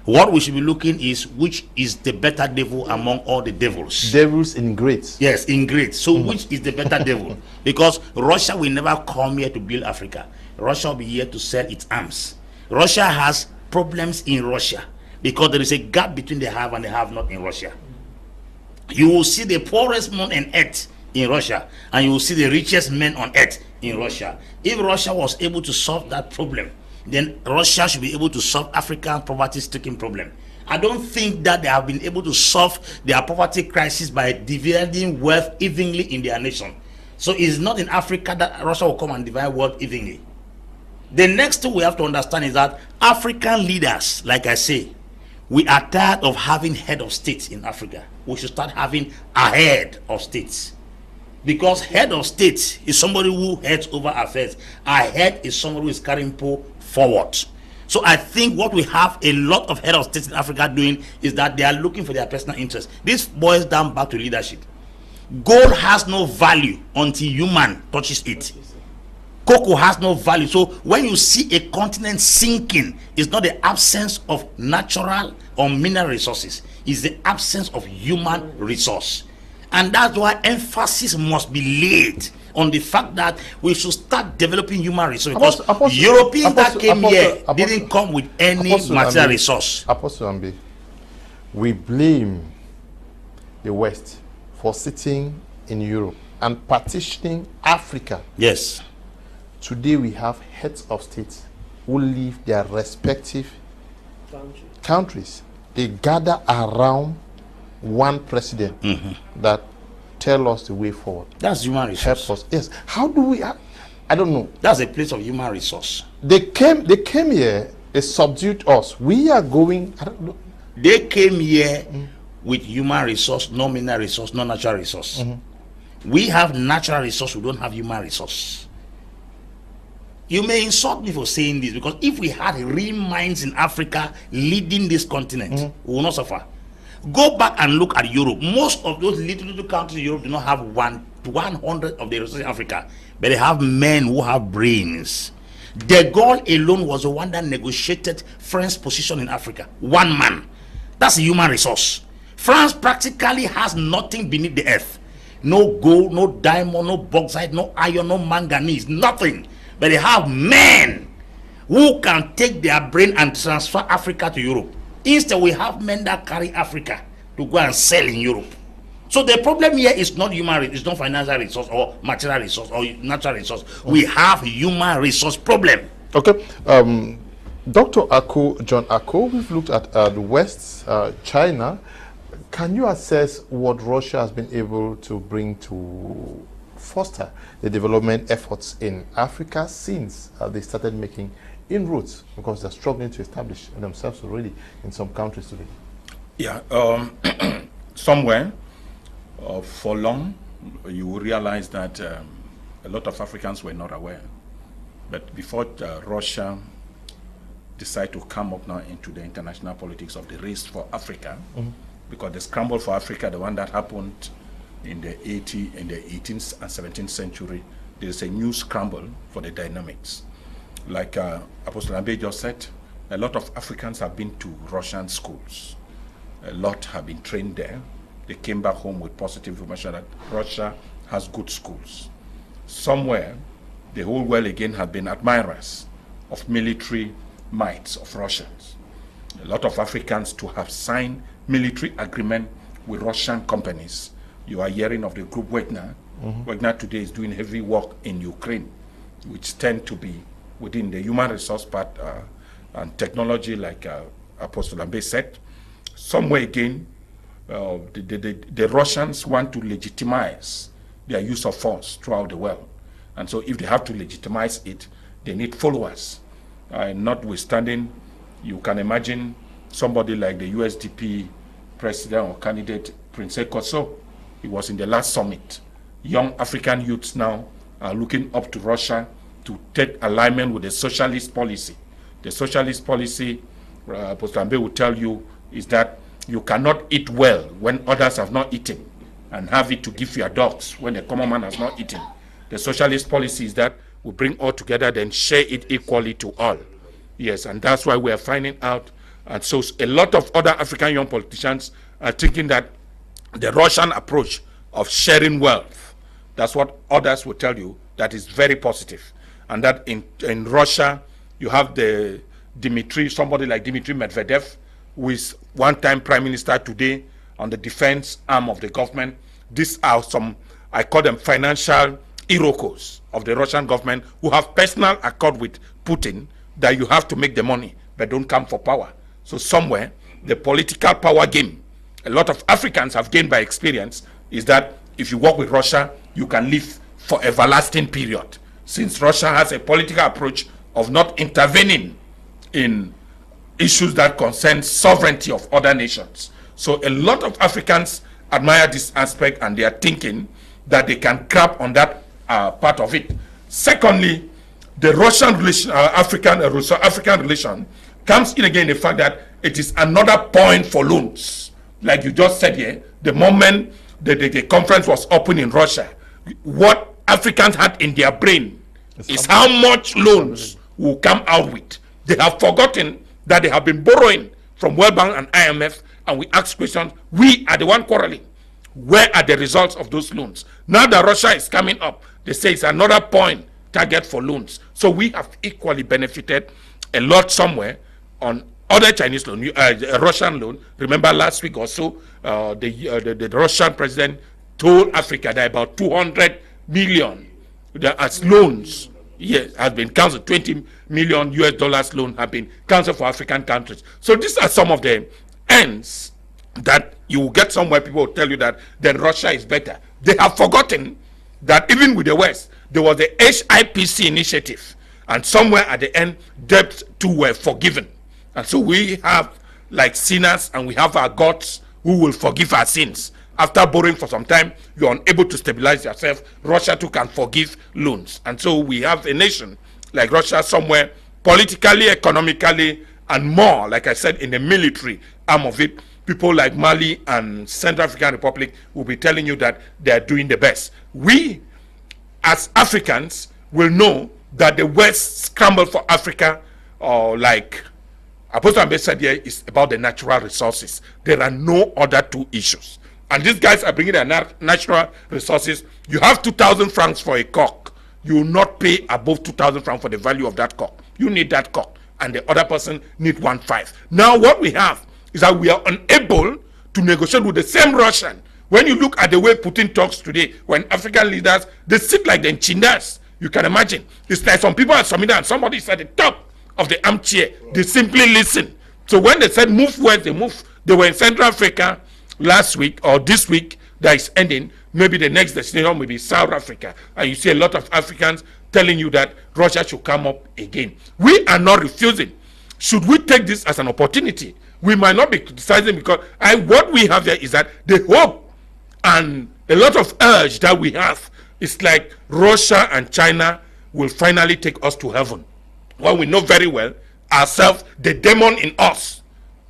What we should be looking is which is the better devil among all the devils. Devils in great. Yes, in great. So which is the better devil? Because Russia will never come here to build Africa. Russia will be here to sell its arms. Russia has problems in Russia because there is a gap between the have and the have not in Russia. You will see the poorest man on earth in Russia, and you will see the richest men on earth in Russia. If Russia was able to solve that problem, then Russia should be able to solve African poverty-stricken problem. I don't think that they have been able to solve their poverty crisis by dividing wealth evenly in their nation. So it's not in Africa that Russia will come and divide wealth evenly. The next thing we have to understand is that African leaders, like I say, we are tired of having head of states in Africa. We should start having a head of states. Because head of state is somebody who heads over affairs. A head is somebody who is carrying people forward. So I think what we have a lot of head of states in Africa doing is that they are looking for their personal interest. This boils down back to leadership. Gold has no value until human touches it. Cocoa has no value. So when you see a continent sinking, it's not the absence of natural or mineral resources. It's the absence of human resource. And that's why emphasis must be laid on the fact that we should start developing human resources. Because Europeans that came here didn't come with any material resource. Apostle Ambe, we blame the West for sitting in Europe and partitioning Africa. Yes. Today we have heads of state who leave their respective countries. They gather around one president that tell us the way forward. That's human resource. Help us. Yes. How do we? I don't know. That's a place of human resource. They came here. They subdued us. We are going. I don't know. They came here with human resource, no mineral resource, no natural resource. We have natural resource. We don't have human resource. You may insult me for saying this, because if we had real minds in Africa leading this continent, we will not suffer. Go back and look at Europe. Most of those little countries in Europe do not have 100 of the resources in Africa, but they have men who have brains. De Gaulle alone was the one that negotiated France's position in Africa. One man. That's a human resource. France practically has nothing beneath the earth. No gold, no diamond, no bauxite, no iron, no manganese, nothing. But they have men who can take their brain and transfer Africa to Europe. Instead, we have men that carry Africa to go and sell in Europe. So the problem here is not human, it's not financial resource or material resource or natural resource. We have human resource problem. Okay. Dr. John Ako, we've looked at the West, China. Can you assess what Russia has been able to bring to foster the development efforts in Africa since they started making inroads, because they're struggling to establish themselves already in some countries today? Yeah, somewhere for long, you will realize that a lot of Africans were not aware. But before Russia decided to come up now into the international politics of the race for Africa, because the scramble for Africa, the one that happened in the 18th and 17th century, there's a new scramble for the dynamics. Like Apostle Ambe just said, a lot of Africans have been to Russian schools. A lot have been trained there. They came back home with positive information that Russia has good schools. Somewhere, the whole world again have been admirers of military mights of Russians. A lot of Africans to have signed military agreement with Russian companies. You are hearing of the group Wagner. Wagner today is doing heavy work in Ukraine, which tend to be within the human resource part and technology, like Apostle Ambe said. Somewhere again, the Russians want to legitimize their use of force throughout the world. And so if they have to legitimize it, they need followers. Notwithstanding, you can imagine somebody like the USDP president or candidate, Prince Ekoso. He was in the last summit. Young African youths now are looking up to Russia to take alignment with the socialist policy. The socialist policy, Apostle Ambe will tell you, is that you cannot eat well when others have not eaten and have it to give your dogs when the common man has not eaten. The socialist policy is that we bring all together, then share it equally to all. Yes, and that's why we are finding out. And so a lot of other African young politicians are thinking that the Russian approach of sharing wealth, that's what others will tell you, that is very positive. And that in Russia, you have somebody like Dmitry Medvedev, who is one-time prime minister today on the defense arm of the government. These are some, I call them financial Irokos of the Russian government who have personal accord with Putin that you have to make the money, but don't come for power. So somewhere, the political power game, a lot of Africans have gained by experience, is that if you work with Russia, you can live for an everlasting period. Since Russia has a political approach of not intervening in issues that concern sovereignty of other nations. So a lot of Africans admire this aspect, and they are thinking that they can grab on that part of it. Secondly, the Russian relation, African relation comes in again the fact that it is another point for loans. Like you just said here, the moment the conference was open in Russia, what Africans had in their brain is how much loans will come out with. They have forgotten that they have been borrowing from World Bank and IMF, and we ask questions. We are the one quarreling. Where are the results of those loans? Now that Russia is coming up, they say it's another point target for loans. So we have equally benefited a lot somewhere on other Chinese loan, Russian loan. Remember last week or so, the Russian president told Africa that about 200 million as loans has been cancelled. 20 million US dollars loan have been cancelled for African countries. So these are some of the ends that you will get somewhere. People will tell you that then Russia is better. They have forgotten that even with the West, there was the HIPC initiative, and somewhere at the end, debts too were forgiven. And so we have like sinners, and we have our gods who will forgive our sins. After borrowing for some time, you're unable to stabilize yourself. Russia too can forgive loans. And so we have a nation like Russia somewhere, politically, economically, and more, like I said, in the military arm of it. People like Mali and Central African Republic will be telling you that they are doing the best. We, as Africans, will know that the West scramble for Africa, like Apostle Ambe said here, is about the natural resources. There are no other two issues. And these guys are bringing their natural resources. You have 2,000 francs for a cock. You will not pay above 2,000 francs for the value of that cock. You need that cock. And the other person need 1.5. Now what we have is that we are unable to negotiate with the same Russian. When you look at the way Putin talks today, when African leaders, they sit like the chindas. You can imagine. It's like some people are submitted and somebody is at the top of the armchair. They simply listen. So when they said move west, they move. They were in Central Africa last week or this week that is ending. Maybe the next destination will be South Africa. And you see a lot of Africans telling you that Russia should come up again. We are not refusing. Should we take this as an opportunity? We might not be criticizing, because what we have there is that the hope and a lot of urge that we have is like Russia and China will finally take us to heaven. Well, we know very well ourselves, the demon in us,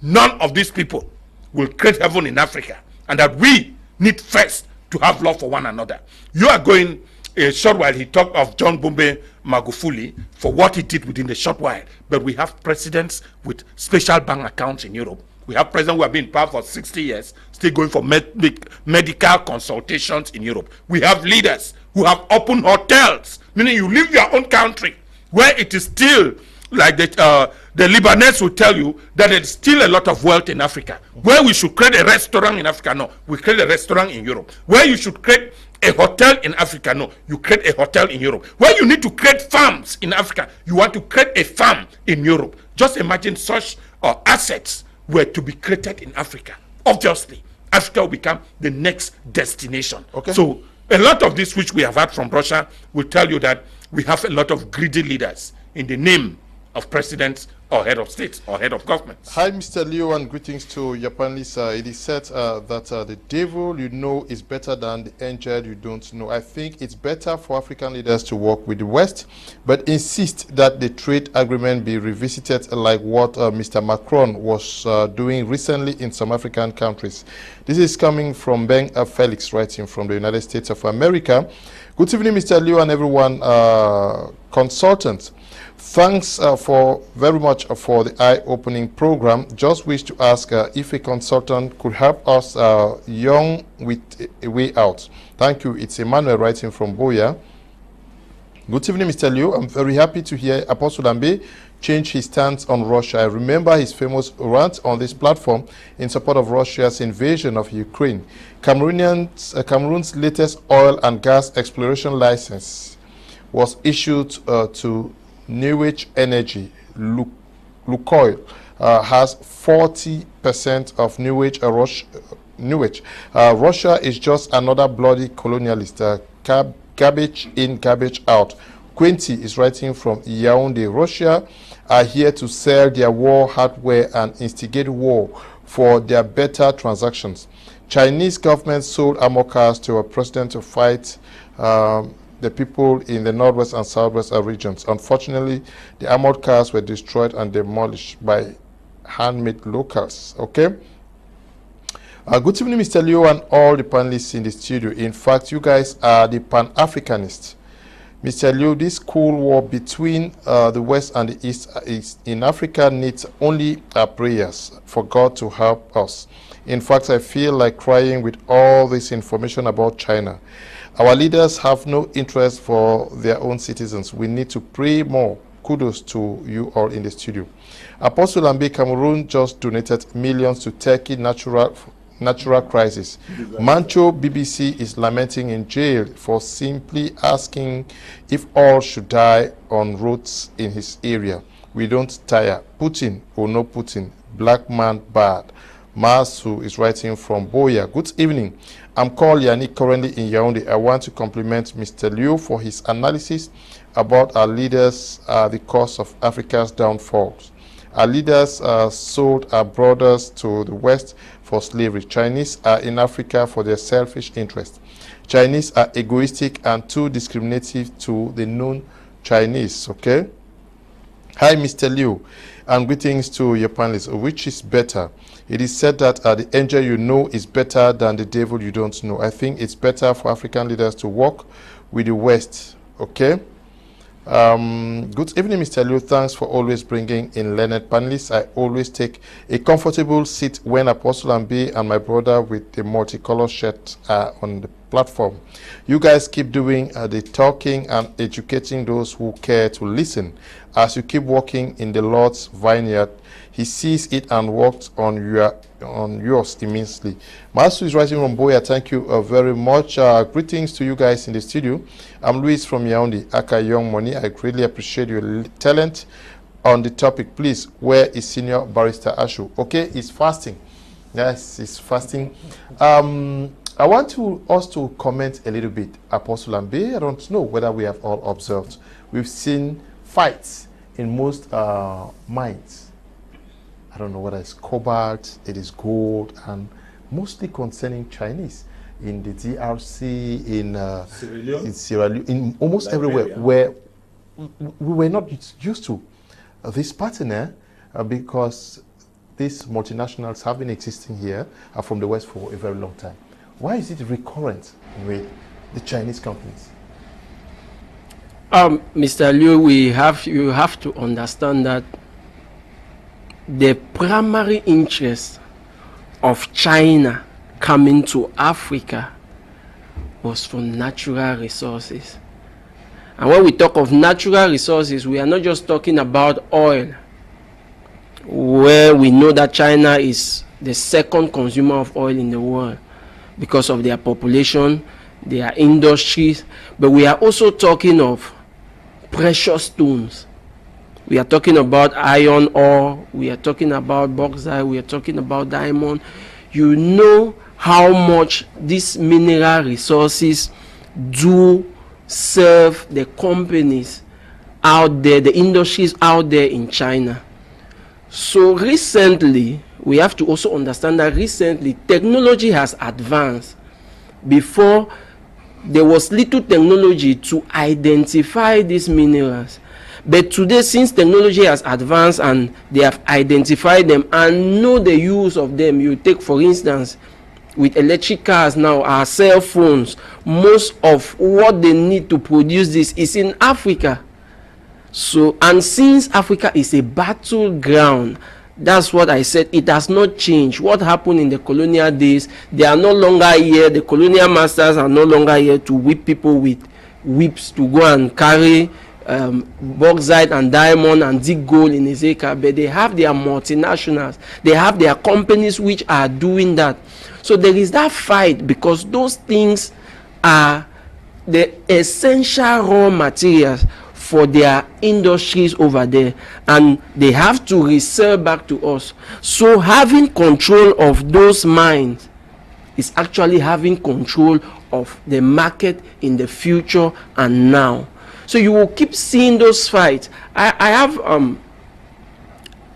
none of these people will create heaven in Africa, and that we need first to have love for one another. You are going a short while, he talked of John Pombe Magufuli for what he did within the short while, but we have presidents with special bank accounts in Europe. We have presidents who have been in power for 60 years, still going for medical consultations in Europe. We have leaders who have opened hotels, meaning you leave your own country, where it is still, like the Lebanese will tell you, that there's still a lot of wealth in Africa. Where we should create a restaurant in Africa, no, we create a restaurant in Europe. Where you should create a hotel in Africa, no, you create a hotel in Europe. Where you need to create farms in Africa, you want to create a farm in Europe. Just imagine such assets were to be created in Africa. Obviously, Africa will become the next destination. Okay. So a lot of this which we have had from Russia will tell you that we have a lot of greedy leaders in the name of presidents or head of states or head of governments. Hi, Mr. Leo, and greetings to your panelists. It is said that the devil you know is better than the angel you don't know. I think it's better for African leaders to work with the West, but insist that the trade agreement be revisited, like what Mr. Macron was doing recently in some African countries. This is coming from Ben Felix, writing from the United States of America. Good evening, Mr. Leo, and everyone, consultants. Thanks for very much for the eye-opening program. Just wish to ask if a consultant could help us young with a way out. Thank you. It's Emmanuel writing from Boya. Good evening, Mr. Liu. I'm very happy to hear Apostle Ambe change his stance on Russia. I remember his famous rant on this platform in support of Russia's invasion of Ukraine. Cameroon's latest oil and gas exploration license was issued to New Age Energy. Lukoil has 40% of New Age. Russia is just another bloody colonialist. Garbage in, garbage out. Quinty is writing from Yaoundé. Russia are here to sell their war hardware and instigate war for their better transactions. Chinese government sold armor cars to a president to fight the people in the northwest and southwest regions. Unfortunately, the armored cars were destroyed and demolished by handmade locals. Okay. Good evening, Mr. Leo, and all the panelists in the studio. In fact, you guys are the Pan-Africanists. Mr. Leo, this cool war between the West and the East in Africa needs only our prayers for God to help us. In fact, I feel like crying with all this information about China. Our leaders have no interest for their own citizens. We need to pray more. Kudos to you all in the studio. Apostle Ambe, Cameroon just donated millions to Turkey natural crisis. Mancho BBC is lamenting in jail for simply asking if all should die on roads in his area. We don't tire. Putin or no Putin, black man bad. Masu is writing from Boya. Good evening. I'm called Yannick, currently in Yaoundé. I want to compliment Mr. Liu for his analysis about our leaders, the cause of Africa's downfalls. Our leaders sold our brothers to the West for slavery. Chinese are in Africa for their selfish interest. Chinese are egoistic and too discriminative to the non-Chinese. Okay. Hi, Mr. Liu, and greetings to your panelists. Which is better? It is said that the angel you know is better than the devil you don't know. I think it's better for African leaders to work with the West. Okay. Good evening, Mr. Liu. Thanks for always bringing in learned panelists. I always take a comfortable seat when Apostle Ambe and my brother with the multicolored shirt are on the platform. You guys keep doing the talking and educating those who care to listen. As you keep walking in the Lord's vineyard, he sees it and works on yours immensely. Masu is writing from Boya. Thank you very much. Greetings to you guys in the studio. I'm Luis from Yaoundé, Aka Young Money. I greatly appreciate your talent on the topic. Please, where is Senior Barrister Ashu? Okay, he's fasting. Yes, he's fasting. I want us to comment a little bit. Apostle Ambe, I don't know whether we have all observed. We've seen fights in most mines. I don't know whether it's cobalt, it is gold, and mostly concerning Chinese. In the DRC, in Sierra Leone, in almost everywhere, where we were not used to this pattern because these multinationals have been existing here from the West for a very long time. Why is it recurrent with the Chinese companies? Mr. Liu, you have to understand that the primary interest of China coming to Africa was for natural resources. And when we talk of natural resources, we are not just talking about oil, where we know that China is the second consumer of oil in the world because of their population, their industries, but we are also talking of precious stones. We are talking about iron ore, we are talking about bauxite, we are talking about diamond. You know how much these mineral resources do serve the companies out there, the industries out there in China. So recently, we have to also understand that recently technology has advanced. Before, there was little technology to identify these minerals. But today, since technology has advanced and they have identified them and know the use of them, you take, for instance, with electric cars now, our cell phones, most of what they need to produce this is in Africa. So, and since Africa is a battleground, that's what I said, it has not changed. What happened in the colonial days, they are no longer here, the colonial masters are no longer here to whip people with whips to go and carry bauxite and diamond and dig gold in Ezeka, but they have their multinationals, they have their companies which are doing that. So there is that fight because those things are the essential raw materials for their industries over there, and they have to resell back to us. So having control of those mines is actually having control of the market in the future and now. So you will keep seeing those fights. I have an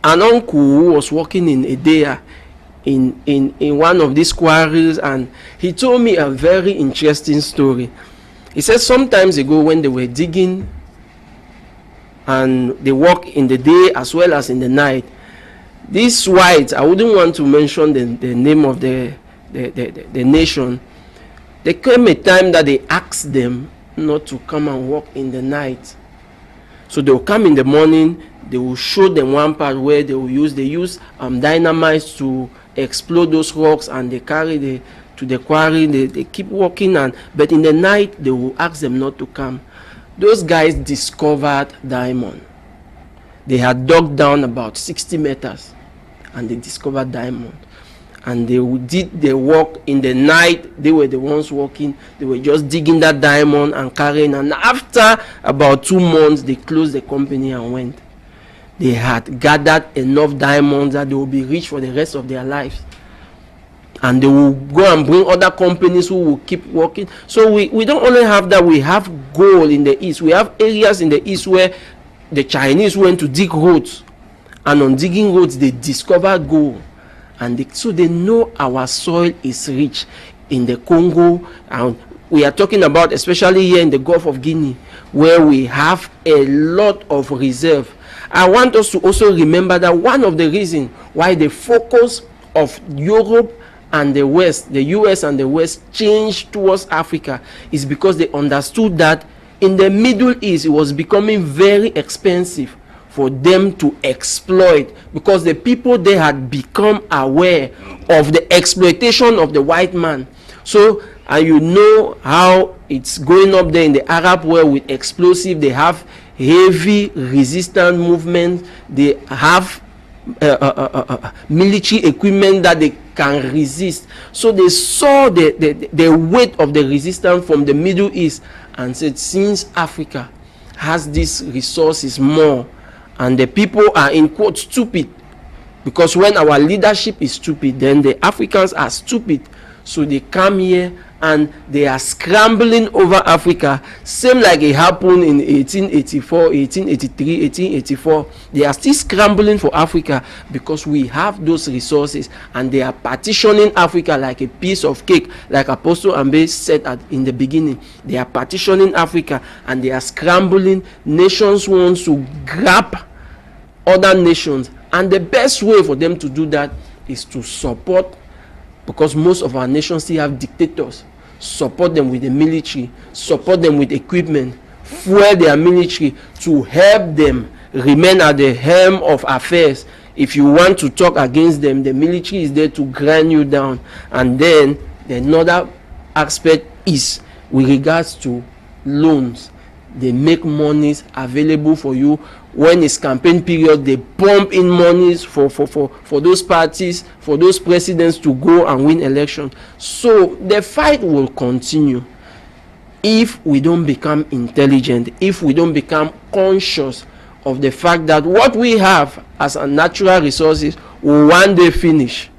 uncle who was working in Edea in one of these quarries, and he told me a very interesting story. He said sometimes ago when they were digging and they work in the day as well as in the night, these whites, I wouldn't want to mention the name of the nation, there came a time that they asked them not to come and work in the night. So they will come in the morning, they will show them one part where they use dynamite to explode those rocks, and they carry to the quarry, they keep working, but in the night they will ask them not to come. Those guys discovered diamond. They had dug down about 60 meters and they discovered diamond. And they did the work in the night. They were the ones working. They were just digging that diamond and carrying. And after about 2 months, they closed the company and went. They had gathered enough diamonds that they will be rich for the rest of their lives. And they will go and bring other companies who will keep working. So we don't only have that. We have gold in the east. We have areas in the east where the Chinese went to dig roads. And on digging roads, they discovered gold. And so they know our soil is rich in the Congo, and we are talking about especially here in the Gulf of Guinea, where we have a lot of reserve. I want us to also remember that one of the reasons why the focus of Europe and the West, the US and the West, changed towards Africa is because they understood that in the Middle East it was becoming very expensive for them to exploit, because the people they had become aware of the exploitation of the white man. So, and you know how it's going up there in the Arab world with explosive. They have heavy resistance movement. They have military equipment that they can resist. So they saw the weight of the resistance from the Middle East and said, since Africa has these resources more, and the people are in quote stupid, because when our leadership is stupid, then the Africans are stupid. So they come here and they are scrambling over Africa, same like it happened in 1884, 1883, 1884. They are still scrambling for Africa because we have those resources, and they are partitioning Africa like a piece of cake, like Apostle Ambe said in the beginning. They are partitioning Africa and they are scrambling. Nations want to grab other nations, and the best way for them to do that is to support, because most of our nations still have dictators. Support them with the military, support them with equipment, fuel their military to help them remain at the helm of affairs. If you want to talk against them, the military is there to grind you down. And then another aspect is with regards to loans. They make monies available for you. When it's campaign period, they pump in monies for those parties, for those presidents to go and win elections. So the fight will continue if we don't become intelligent, if we don't become conscious of the fact that what we have as a natural resources will one day finish.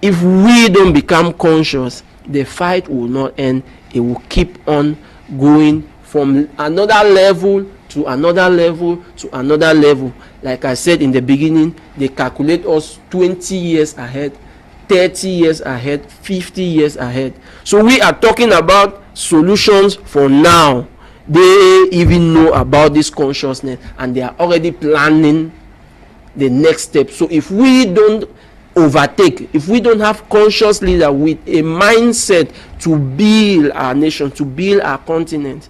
If we don't become conscious, the fight will not end. It will keep on going from another level to another level to another level. Like I said in the beginning, they calculate us 20 years ahead, 30 years ahead, 50 years ahead. So we are talking about solutions for now. They even know about this consciousness and they are already planning the next step. So if we don't overtake, if we don't have conscious leader with a mindset to build our nation, to build our continent,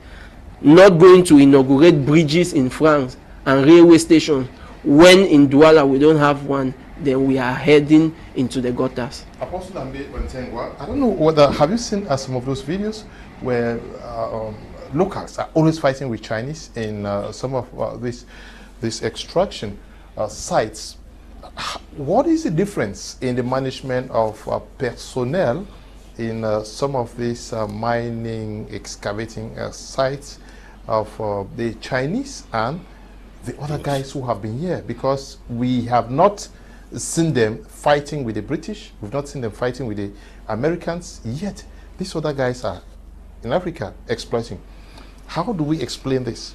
not going to inaugurate bridges in France and railway stations when in Douala we don't have one, then we are heading into the gutters. Apostle Ambe Valentine, I don't know whether, have you seen some of those videos where locals are always fighting with Chinese in some of these extraction sites? What is the difference in the management of personnel in some of these mining, excavating sites of the Chinese and the other guys who have been here? Because we have not seen them fighting with the British, we've not seen them fighting with the Americans, yet these other guys are in Africa exploiting. How do we explain this?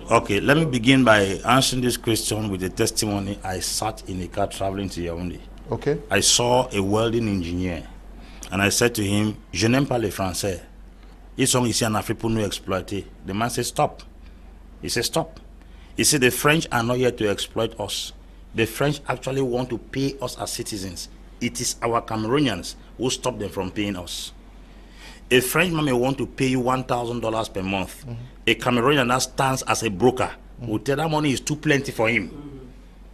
Okay, let me begin by answering this question with a testimony. I sat in a car traveling to Yaoundé. Okay. I saw a welding engineer and I said to him, "Je n'aime pas les Français. Ils sont ici en Afrique pour nous exploiter." The man said, "Stop." He said, "Stop." He said, "The French are not here to exploit us. The French actually want to pay us as citizens. It is our Cameroonians who stop them from paying us. A Frenchman may want to pay you $1,000 per month. A Cameroonian that stands as a broker will tell that money is too plenty for him.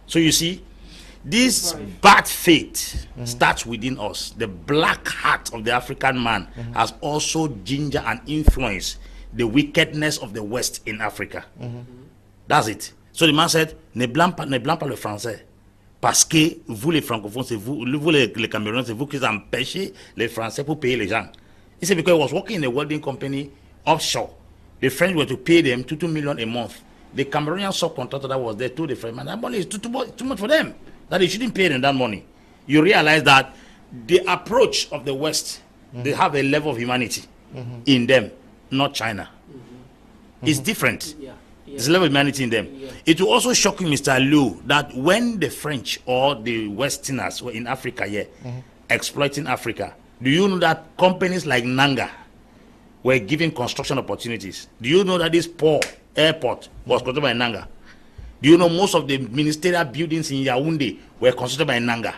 So you see, this bad faith starts within us. The black heart of the African man has also ginger and influenced the wickedness of the West in Africa. That's it. So the man said, ne blâme pas le français. Parce que vous les francophones, c'est vous les Camerounais, c'est vous qui empêchez les Français pour payer les gens. He said because he was working in a welding company offshore. The French were to pay them 2 million a month. The Cameroonian subcontractor that was there told the French man that money is too much for them, that they shouldn't pay them that money. You realize that the approach of the West, they have a level of humanity in them, not China. It's different. There's a level of humanity in them. It will also shock you, Mr. Liu, that when the French or the Westerners were in Africa here, exploiting Africa, do you know that companies like Nanga were giving construction opportunities? Do you know that this poor airport was constructed by Nanga? Do you know most of the ministerial buildings in Yaoundé were constructed by Nanga?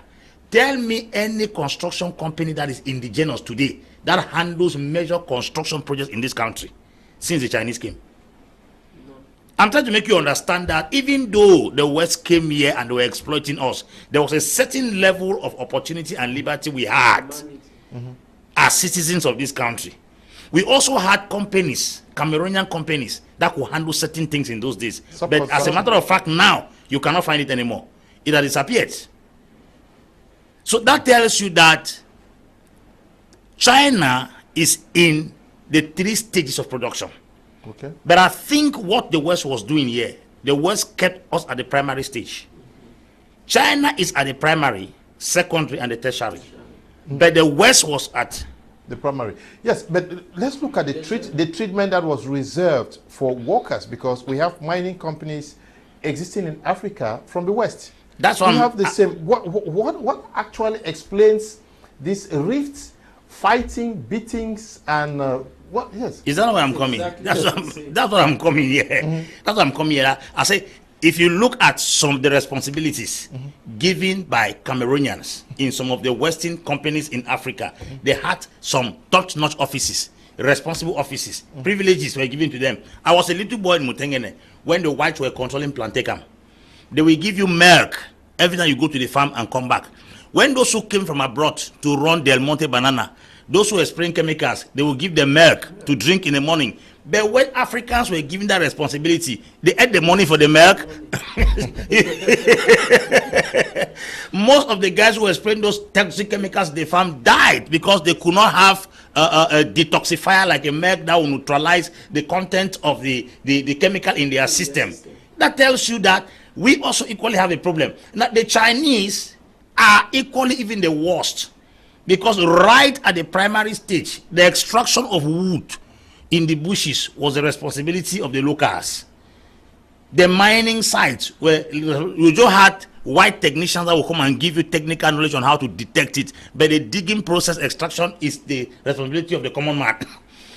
Tell me any construction company that is indigenous today that handles major construction projects in this country since the Chinese came. I'm trying to make you understand that even though the West came here and they were exploiting us, there was a certain level of opportunity and liberty we had as citizens of this country. We also had companies, Cameroonian companies, that could handle certain things in those days. But as a matter of fact, now, you cannot find it anymore. It has disappeared. So that tells you that China is in the 3 stages of production. Okay. But I think what the West was doing here, the West kept us at the primary stage. China is at the primary, secondary, and the tertiary. but the West was at the primary. Yes, but let's look at the treatment that was reserved for workers, because we have mining companies existing in Africa from the West. That's why we have the same. What actually explains this rifts, fighting, beatings, and what? Yes. Is that why I'm coming? Exactly. That's what I'm coming here. That's what I'm coming here. I say, if you look at some of the responsibilities given by Cameroonians in some of the Western companies in Africa, they had some top-notch offices, responsible offices, privileges were given to them. I was a little boy in Mutengene when the whites were controlling Plantekam. They will give you milk every time you go to the farm and come back. When those who came from abroad to run Del Monte Banana, those who were spraying chemicals, they will give them milk to drink in the morning. But when Africans were given that responsibility, they had the money for the milk. Most of the guys who were spraying those toxic chemicals in the farm died because they could not have a detoxifier like a milk that will neutralize the content of the chemical in their system. That tells you that we also equally have a problem. Now, the Chinese are equally even the worst, because right at the primary stage, the extraction of wood in the bushes was the responsibility of the locals. The mining sites where you just had white technicians that will come and give you technical knowledge on how to detect it, but the digging process, extraction, is the responsibility of the common man.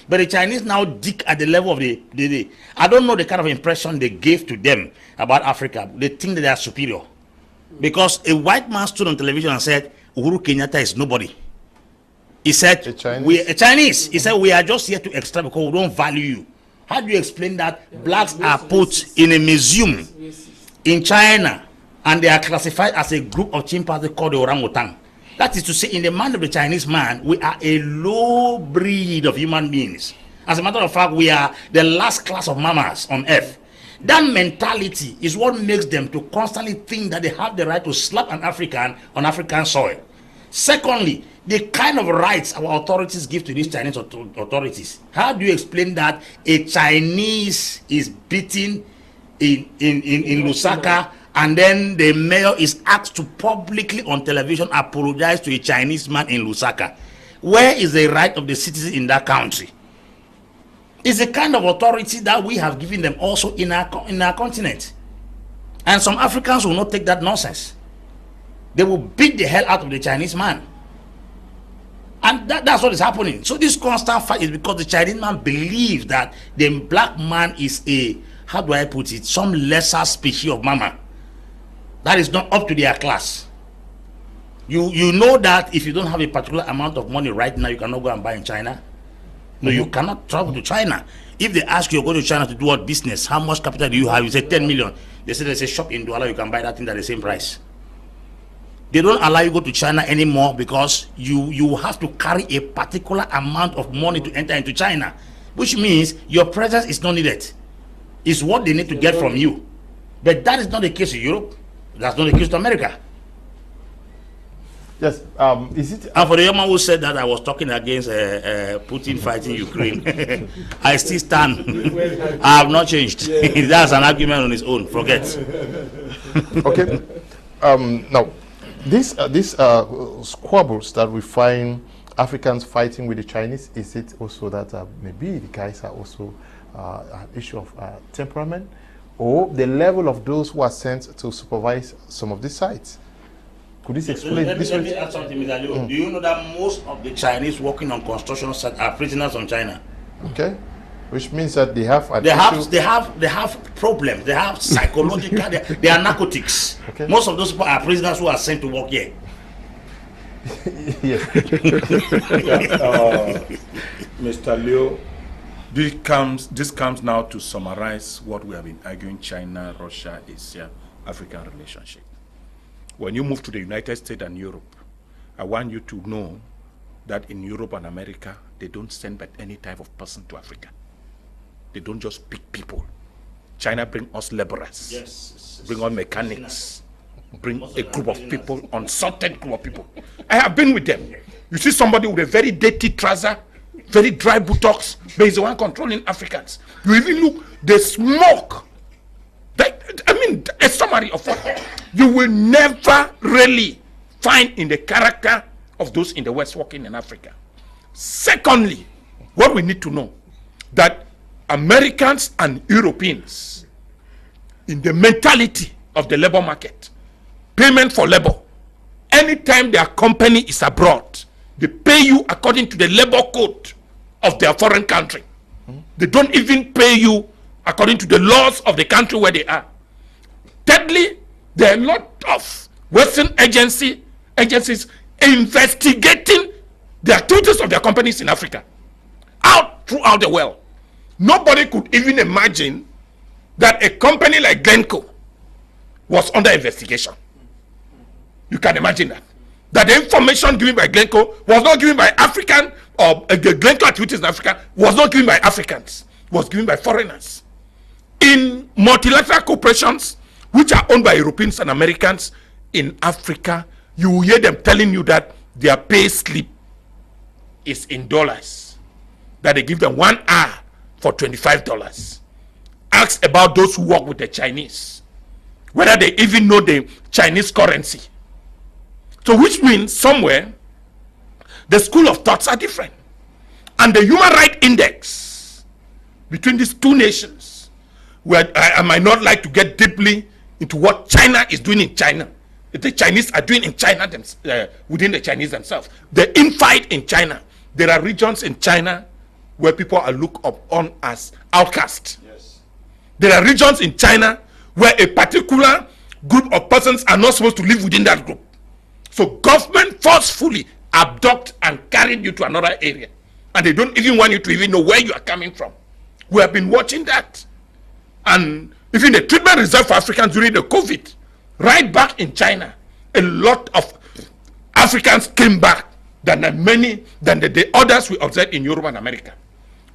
But the Chinese now dig at the level of the I don't know the kind of impression they gave to them about Africa. They think that they are superior. Because a white man stood on television and said, Uhuru Kenyatta is nobody. He said, a Chinese. He said, we are just here to extract because we don't value you. How do you explain that blacks are put in a museum in China and they are classified as a group of chimpanzees called the orangutan? That is to say, in the mind of the Chinese man, we are a low breed of human beings. As a matter of fact, we are the last class of mammals on earth. That mentality is what makes them to constantly think that they have the right to slap an African on African soil. Secondly, the kind of rights our authorities give to these Chinese authorities. How do you explain that a Chinese is beaten in Lusaka, and then the mayor is asked to publicly on television apologize to a Chinese man in Lusaka? Where is the right of the citizen in that country? It's a kind of authority that we have given them also in our continent. And some Africans will not take that nonsense. They will beat the hell out of the Chinese man. And that's what is happening. So this constant fight is because the Chinese man believes that the black man is a, how do I put it, some lesser species of mama that is not up to their class. You know that if you don't have a particular amount of money right now, you cannot go and buy in China. No, you cannot travel to China. If they ask you to go to China to do what business, how much capital do you have? You say 10 million. They say there's a shop in Douala, you can buy that thing at the same price. They don't allow you to go to China anymore because you have to carry a particular amount of money to enter into China, which means your presence is not needed. It's what they need to get from you. But that is not the case in Europe. That's not the case in America. Yes, is it? And for the young man who said that I was talking against Putin fighting Ukraine, I still stand. I have not changed. That's an argument on its own. Forget. Okay. Now, these squabbles that we find Africans fighting with the Chinese, is it also that maybe the guys are also an issue of temperament, or the level of those who are sent to supervise some of these sites? Could this explain? Let me add something, Mr. Liu. Do you know that most of the Chinese working on construction sites are prisoners from China? Okay, which means that they have they have problems. They have psychological. they are narcotics. Okay. Most of those people are prisoners who are sent to work here. Yes. Mr. Liu, this comes now to summarize what we have been arguing: China, Russia, Asia, African relationship. When you move to the United States and Europe, I want you to know that in Europe and America, they don't send back any type of person to Africa. They don't just pick people. China bring us laborers, yes, bring on mechanics, bring a group of people, unsorted group of people. I have been with them. You see somebody with a very dirty trouser, very dry buttocks, but he's the one controlling Africans. You even look, they smoke. I mean, a summary of what you will never really find in the character of those in the West working in Africa. Secondly, what we need to know, that Americans and Europeans, in the mentality of the labor market, payment for labor, anytime their company is abroad, they pay you according to the labor code of their foreign country. They don't even pay you according to the laws of the country where they are. Thirdly, there are a lot of Western agencies investigating the activities of their companies in Africa, out throughout the world. Nobody could even imagine that a company like Glencoe was under investigation. You can imagine that. That the information given by Glencoe was not given by African, or Glencoe activities in Africa was not given by Africans, was given by foreigners. In multilateral corporations, which are owned by Europeans and Americans in Africa, you will hear them telling you that their pay slip is in dollars, that they give them 1 hour for $25. Ask about those who work with the Chinese, whether they even know the Chinese currency. So which means somewhere the school of thoughts are different. And the human rights index between these two nations, where I might not like to get deeply into what China is doing in China, the Chinese are doing in China within the Chinese themselves. The infight in China, there are regions in China where people are looked upon as outcasts. Yes. There are regions in China where a particular group of persons are not supposed to live within that group. So government forcefully abduct and carry you to another area, and they don't even want you to even know where you are coming from. We have been watching that. And even the treatment reserved for Africans during the COVID, right back in China, a lot of Africans came back than the others we observed in Europe and America.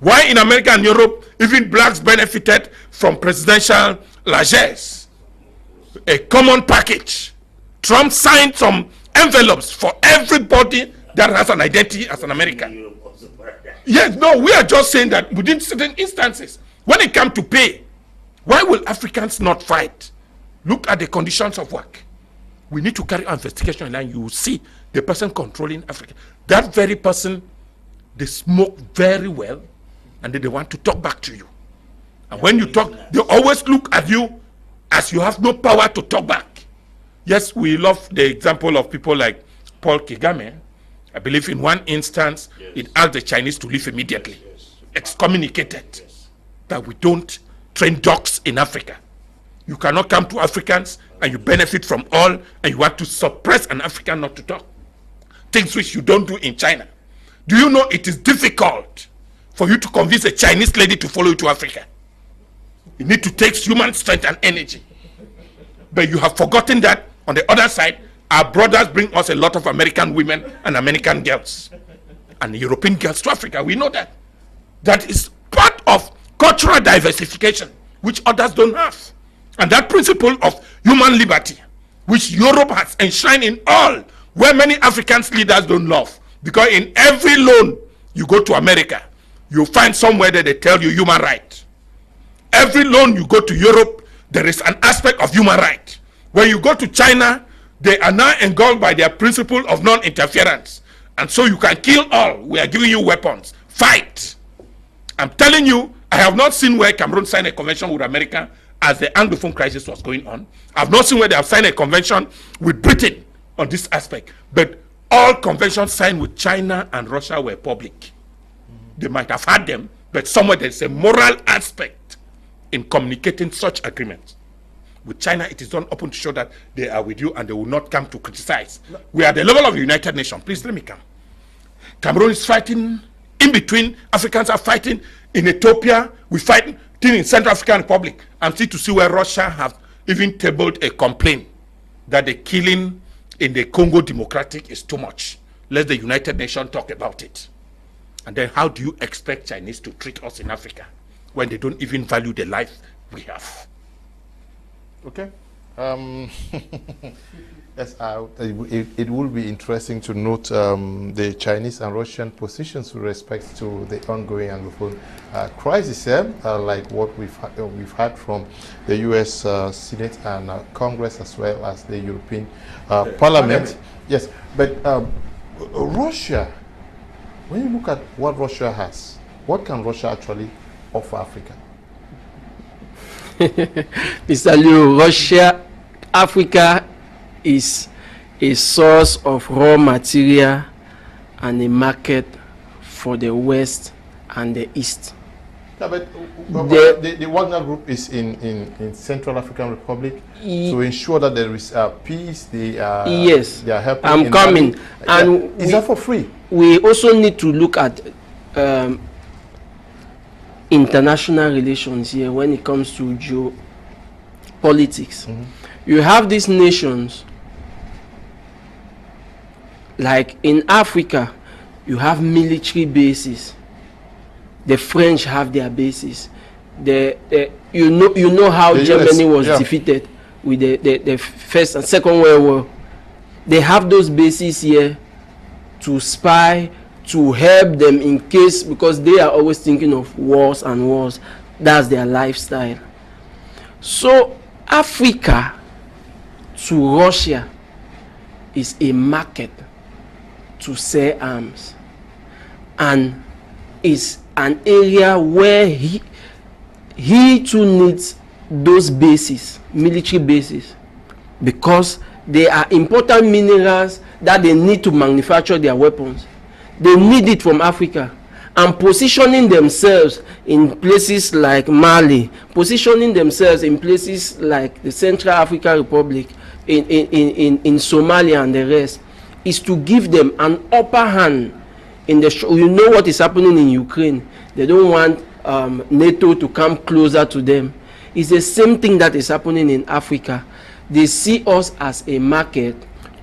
Why in America and Europe, even blacks benefited from presidential largesse, a common package. Trump signed some envelopes for everybody that has an identity as an American. Yes, no, we are just saying that within certain instances, when it comes to pay, why will Africans not fight? Look at the conditions of work. We need to carry on investigation, and you will see the person controlling Africa. That very person, they smoke very well, and then they want to talk back to you. And when you talk, they always look at you as you have no power to talk back. Yes, we love the example of people like Paul Kagame. I believe in one instance, it asked the Chinese to leave immediately. Excommunicated. That we don't train dogs in Africa. You cannot come to Africans and you benefit from all, and you want to suppress an African not to talk. Things which you don't do in China. Do you know it is difficult for you to convince a Chinese lady to follow you to Africa? You need to take human strength and energy. But you have forgotten that on the other side, our brothers bring us a lot of American women and American girls and European girls to Africa. We know that. That is part of cultural diversification, which others don't have. And that principle of human liberty, which Europe has enshrined in all, where many African leaders don't love. Because in every loan you go to America, you find somewhere that they tell you human right. Every loan you go to Europe, there is an aspect of human right. When you go to China, they are now engulfed by their principle of non-interference. And so you can kill all. We are giving you weapons. Fight. I'm telling you, I have not seen where Cameroon signed a convention with America as the Anglophone crisis was going on. I've not seen where they have signed a convention with Britain on this aspect. But all conventions signed with China and Russia were public. They might have had them, but somewhere there's a moral aspect in communicating such agreements. With China, it is not open to show that they are with you and they will not come to criticize. No. We are at the level of the United Nations. Please let me come. Cameroon is fighting in between. Africans are fighting in Ethiopia. We fight in Central African Republic. I'm still to see where Russia have even tabled a complaint that the killing in the Congo Democratic is too much. Let the United Nations talk about it. And then how do you expect Chinese to treat us in Africa when they don't even value the life we have? Okay. Yes, it will be interesting to note the Chinese and Russian positions with respect to the ongoing Anglophone crisis, like what we've had from the U.S. Senate and Congress, as well as the European Parliament. Yes, but Russia, when you look at what Russia has, what can Russia actually offer Africa? Mr. Liu, Africa is a source of raw material and a market for the West and the East. Yeah, but the Wagner Group is in Central African Republic to ensure that there is peace. They are helping. I'm coming. And is that for free? We also need to look at international relations here when it comes to geopolitics. You have these nations, like in Africa, you have military bases. The French have their bases. You know how the Germany was defeated with the First and Second World War. They have those bases here to spy, to help them in case, because they are always thinking of wars and wars. That's their lifestyle. So Africa to Russia is a market to sell arms, and is an area where he too needs those bases, military bases, because they are important minerals that they need to manufacture their weapons. They need it from Africa. And positioning themselves in places like Mali, positioning themselves in places like the Central African Republic, in Somalia and the rest, is to give them an upper hand in the you know what is happening in Ukraine. They don't want NATO to come closer to them. It's the same thing that is happening in Africa. They see us as a market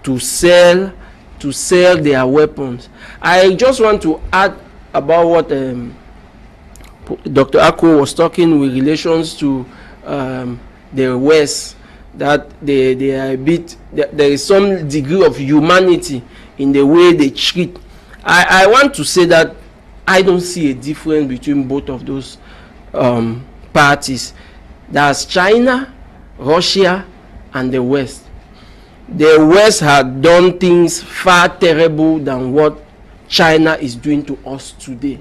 to sell their weapons. I just want to add about what Dr. Ako was talking with relations to the West, that they are a bit, there is some degree of humanity in the way they treat. I want to say that I don't see a difference between both of those parties. That's China, Russia, and the West. The West had done things far terrible than what China is doing to us today.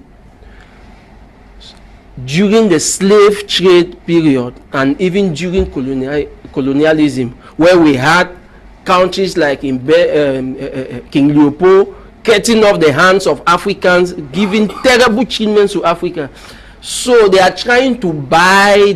During the slave trade period, and even during colonialism, where we had countries like King Leopold cutting off the hands of Africans, giving terrible treatment to Africa. So they are trying to buy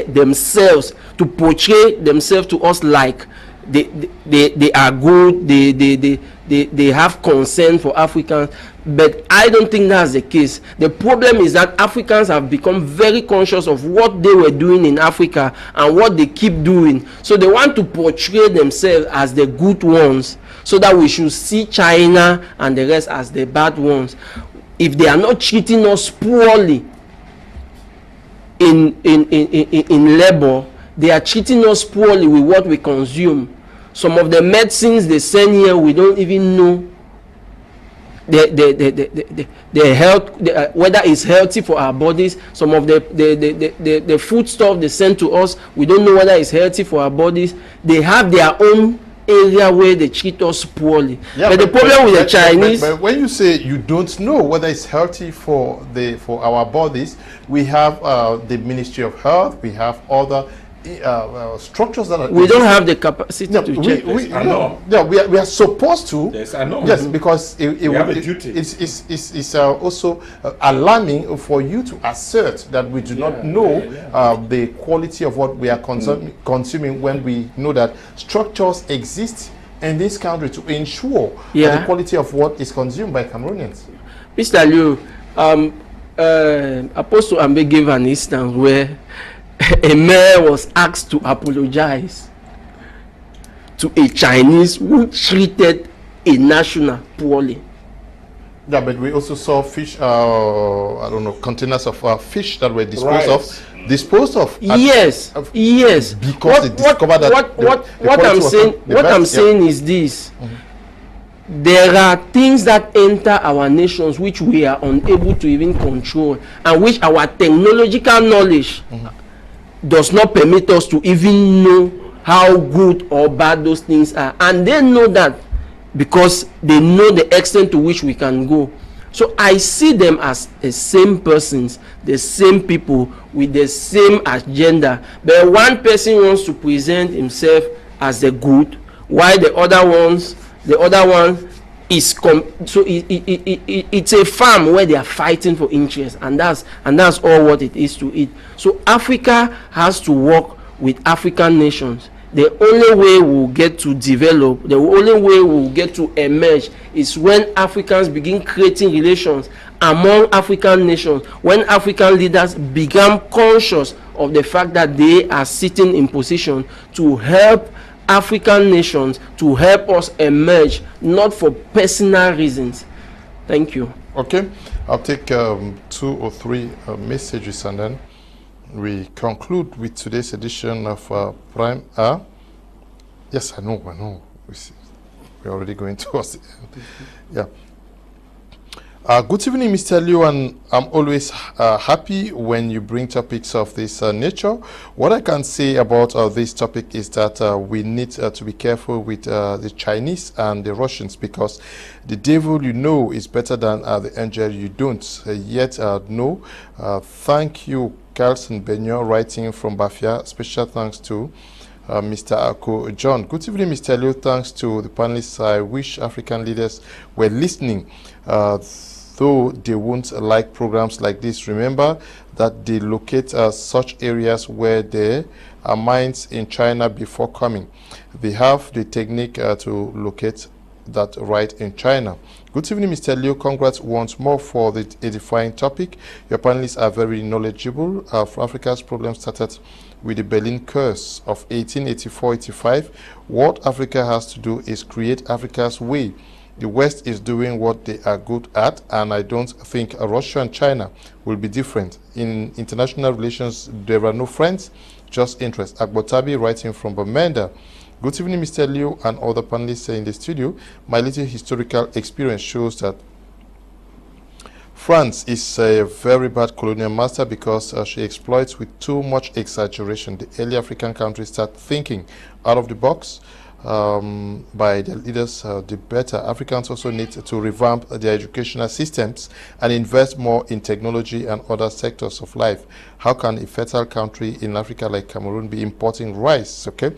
themselves, to portray themselves to us like they are good, they have concern for Africans. But I don't think that's the case. The problem is that Africans have become very conscious of what they were doing in Africa and what they keep doing. So they want to portray themselves as the good ones, so that we should see China and the rest as the bad ones. If they are not treating us poorly in labor, they are treating us poorly with what we consume. Some of the medicines they send here, we don't even know the health, whether it's healthy for our bodies. Some of the food stuff they send to us, we don't know whether it's healthy for our bodies. They have their own area where they treat us poorly. Yeah, but the problem with the Chinese, but when you say you don't know whether it's healthy for our bodies, we have the Ministry of Health, we have other structures that are, we don't have the capacity to check. We are supposed to. Yes, because it's also alarming for you to assert that we do not know the quality of what we are consuming when we know that structures exist in this country to ensure the quality of what is consumed by Cameroonians. Mr. Liu, Apostle Ambe gave an instance where a mayor was asked to apologize to a Chinese who treated a national poorly. Yeah, but we also saw fish, I don't know, containers of fish that were disposed of. Yes. Because they discovered that what I'm saying is this. There are things that enter our nations which we are unable to even control, and which our technological knowledge does not permit us to even know how good or bad those things are. And they know that because they know the extent to which we can go. So I see them as the same persons, the same people with the same agenda. But one person wants to present himself as the good, while the other one is so it's a farm where they are fighting for interest, and that's all what it is to it. So Africa has to work with African nations. The only way we'll get to develop, the only way we'll get to emerge is when Africans begin creating relations among African nations, when African leaders become conscious of the fact that they are sitting in position to help African nations, to help us emerge, not for personal reasons. Thank you. Okay, I'll take 2 or 3 messages and then we conclude with today's edition of Prime. Yes, I know. We're already going towards the end. Yeah. Good evening, Mr. Liu, and I'm always happy when you bring topics of this nature. What I can say about this topic is that we need to be careful with the Chinese and the Russians, because the devil you know is better than the angel you don't yet know. Thank you, Carlson Benyo, writing from Bafia. Special thanks to Mr. Ako John. Good evening, Mr. Liu. Thanks to the panelists. I wish African leaders were listening, though they won't like programs like this. Remember that they locate such areas where there are mines in China before coming. They have the technique to locate that right in China. Good evening, Mr. Liu. Congrats once more for the edifying topic. Your panelists are very knowledgeable. Africa's problem started with the Berlin curse of 1884-85. What Africa has to do is create Africa's way. The West is doing what they are good at, and I don't think Russia and China will be different. In international relations, there are no friends, just interests. Agbotabi, writing from Bamenda. Good evening, Mr. Liu and other panelists in the studio. My little historical experience shows that France is a very bad colonial master because she exploits with too much exaggeration. The early African countries start thinking out of the box by their leaders, the better. Africans also need to revamp their educational systems and invest more in technology and other sectors of life. How can a fertile country in Africa like Cameroon be importing rice? Okay.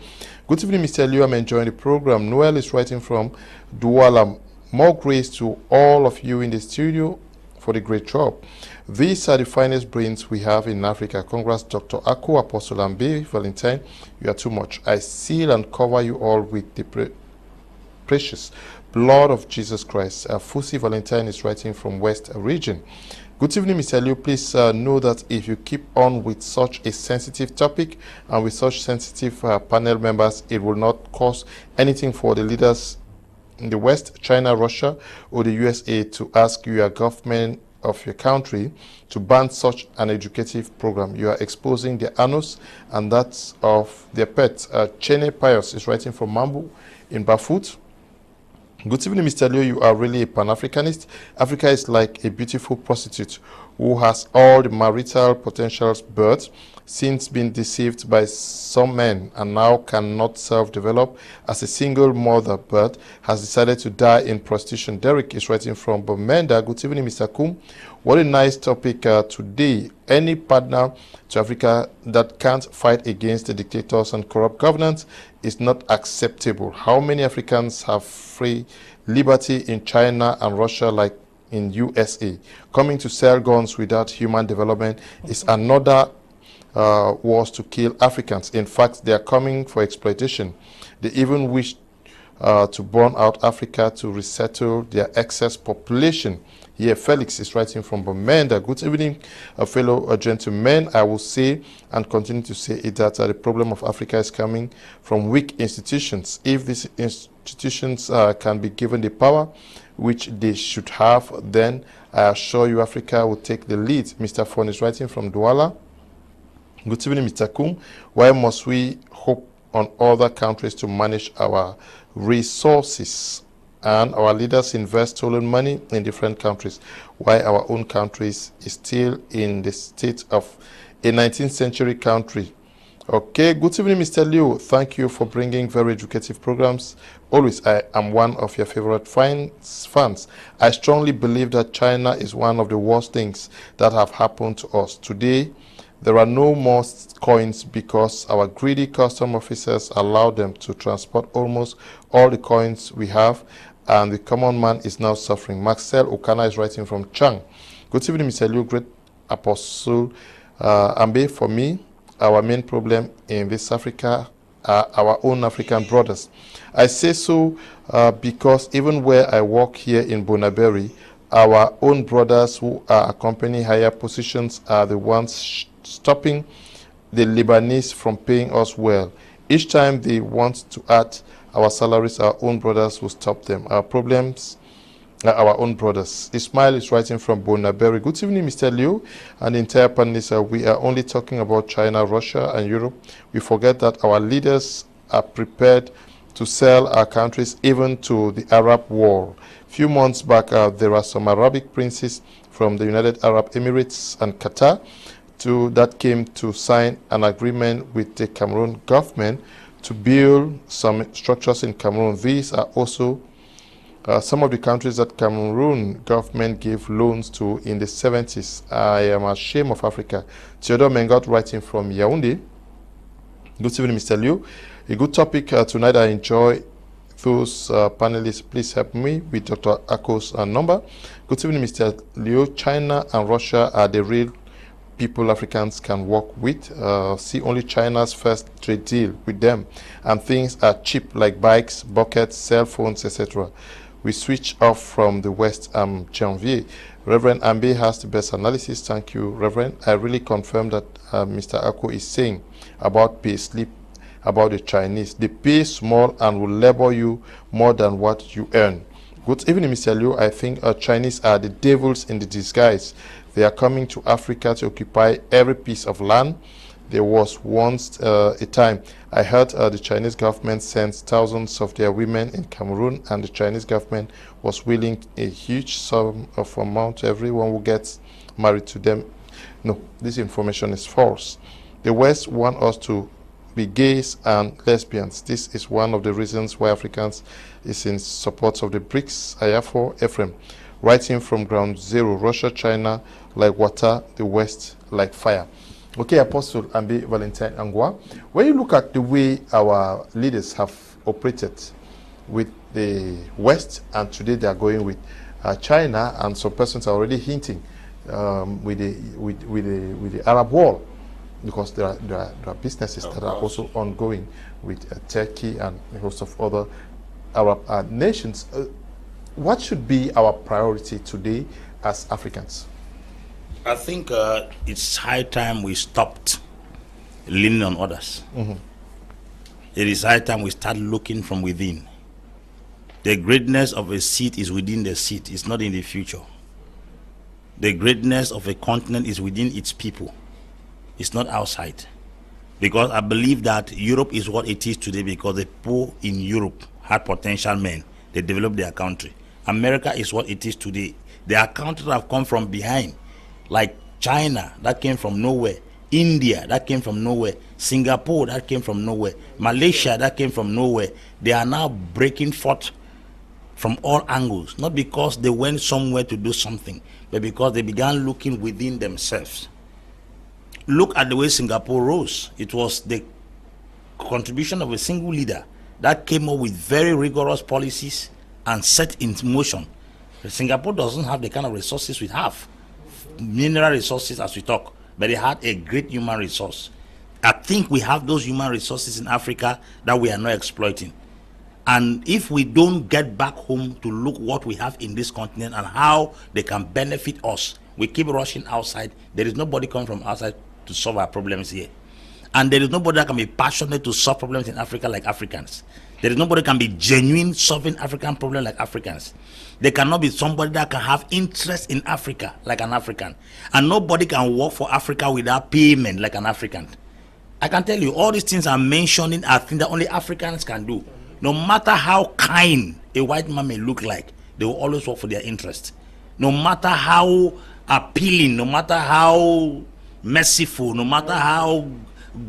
Good evening, Mr. Liu. I'm enjoying the program. Noel is writing from Douala. More grace to all of you in the studio for the great job. These are the finest brains we have in Africa. Congrats, Dr. Aku, Apostle Ambe Valentine. You are too much. I seal and cover you all with the precious blood of Jesus Christ. Fusi Valentine is writing from West region. Good evening, Mr. Liu. Please know that if you keep on with such a sensitive topic and with such sensitive panel members, it will not cause anything for the leaders in the West, China, Russia, or the USA to ask your government of your country to ban such an educative program. You are exposing their anus and that's of their pets. Chene Pius is writing from Mwambo in Bafut. Good evening, Mr. Liu. You are really a Pan-Africanist. Africa is like a beautiful prostitute who has all the marital potentials but since been deceived by some men and now cannot self-develop as a single mother but has decided to die in prostitution. Derek is writing from Bomenda. Good evening, Mr. Kum. What a nice topic today. Any partner to Africa that can't fight against the dictators and corrupt governance is not acceptable. How many Africans have free liberty in China and Russia like in USA? Coming to sell guns without human development is another was to kill Africans. In fact, they are coming for exploitation. They even wish to burn out Africa to resettle their excess population. Here, Felix is writing from Bomenda. Good evening, fellow gentlemen. I will say and continue to say it that the problem of Africa is coming from weak institutions. If these institutions can be given the power which they should have, then I assure you Africa will take the lead. Mr. Fon is writing from Douala. Good evening, Mr. Kum. Why must we hope on other countries to manage our resources and our leaders invest stolen money in different countries? Why our own countries is still in the state of a 19th century country Okay, good evening, Mr. Liu. Thank you for bringing very educative programs. Always, I am one of your favorite fans. I strongly believe that China is one of the worst things that have happened to us. Today, there are no more coins because our greedy custom officers allow them to transport almost all the coins we have, and the common man is now suffering. Marcel Okana is writing from Chang. Good evening, Mr. Liu, great apostle. Ambe, for me, our main problem in this Africa are our own African brothers. I say so because even where I work here in Bonaberi, our own brothers who are accompanying higher positions are the ones stopping the Lebanese from paying us well. Each time they want to add our salaries, our own brothers will stop them. Our problems our own brothers. Ismail is writing from Bonaberi. Good evening, Mr. Liu and the entire panelists. We are only talking about China, Russia, and Europe. We forget that our leaders are prepared to sell our countries even to the Arab world. Few months back, there are some Arabic princes from the United Arab Emirates and Qatar that came to sign an agreement with the Cameroon government to build some structures in Cameroon. These are also some of the countries that Cameroon government gave loans to in the 70s. I am ashamed of Africa. Theodore Mengot writing from Yaoundé. Good evening, Mr. Liu. A good topic tonight. I enjoy those panelists. Please help me with Dr. Ako's number. Good evening, Mr. Liu. China and Russia are the real people Africans can work with. See only China's first trade deal with them, and things are cheap like bikes, buckets, cell phones, etc. We switch off from the West. Janvier. Reverend Ambe has the best analysis. Thank you, Reverend. I really confirm that Mr. Ako is saying about pay slip about the Chinese. They pay small and will labor you more than what you earn. Good evening, Mr. Liu. I think Chinese are the devils in the disguise. They are coming to Africa to occupy every piece of land. There was once a time I heard the Chinese government sends thousands of their women in Cameroon, and the Chinese government was willing a huge sum of amount to everyone who gets married to them. No, this information is false. The West want us to be gays and lesbians. This is one of the reasons why Africans is in support of the BRICS. Ayafo Ephraim, writing from ground zero. Russia, China like water, the West like fire. Okay, Apostle Ambe Valentine Angwa, when you look at the way our leaders have operated with the West, and today they are going with China, and some persons are already hinting with the Arab world, because there are businesses that are also ongoing with Turkey and a host of other Arab nations. What should be our priority today as Africans? I think it's high time we stopped leaning on others. It is high time we start looking from within. The greatness of a seat is within the seat, it's not in the future. The greatness of a continent is within its people, it's not outside. Because I believe that Europe is what it is today because the people in Europe had potential men. They developed their country. America is what it is today. There are countries that have come from behind, like China, that came from nowhere. India, that came from nowhere. Singapore, that came from nowhere. Malaysia, that came from nowhere. They are now breaking forth from all angles, not because they went somewhere to do something, but because they began looking within themselves. Look at the way Singapore rose. It was the contribution of a single leader that came up with very rigorous policies and set in motion. Singapore doesn't have the kind of resources we have, mineral resources as we talk, but they had a great human resource. I think we have those human resources in Africa that we are not exploiting. And if we don't get back home to look what we have in this continent and how they can benefit us, we keep rushing outside. There is nobody coming from outside to solve our problems here. And there is nobody that can be passionate to solve problems in Africa like Africans. There is nobody that can be genuine solving African problems like Africans. There cannot be somebody that can have interest in Africa like an African. And nobody can work for Africa without payment like an African. I can tell you, all these things I'm mentioning are things that only Africans can do. No matter how kind a white man may look like, they will always work for their interest. No matter how appealing, no matter how merciful, no matter how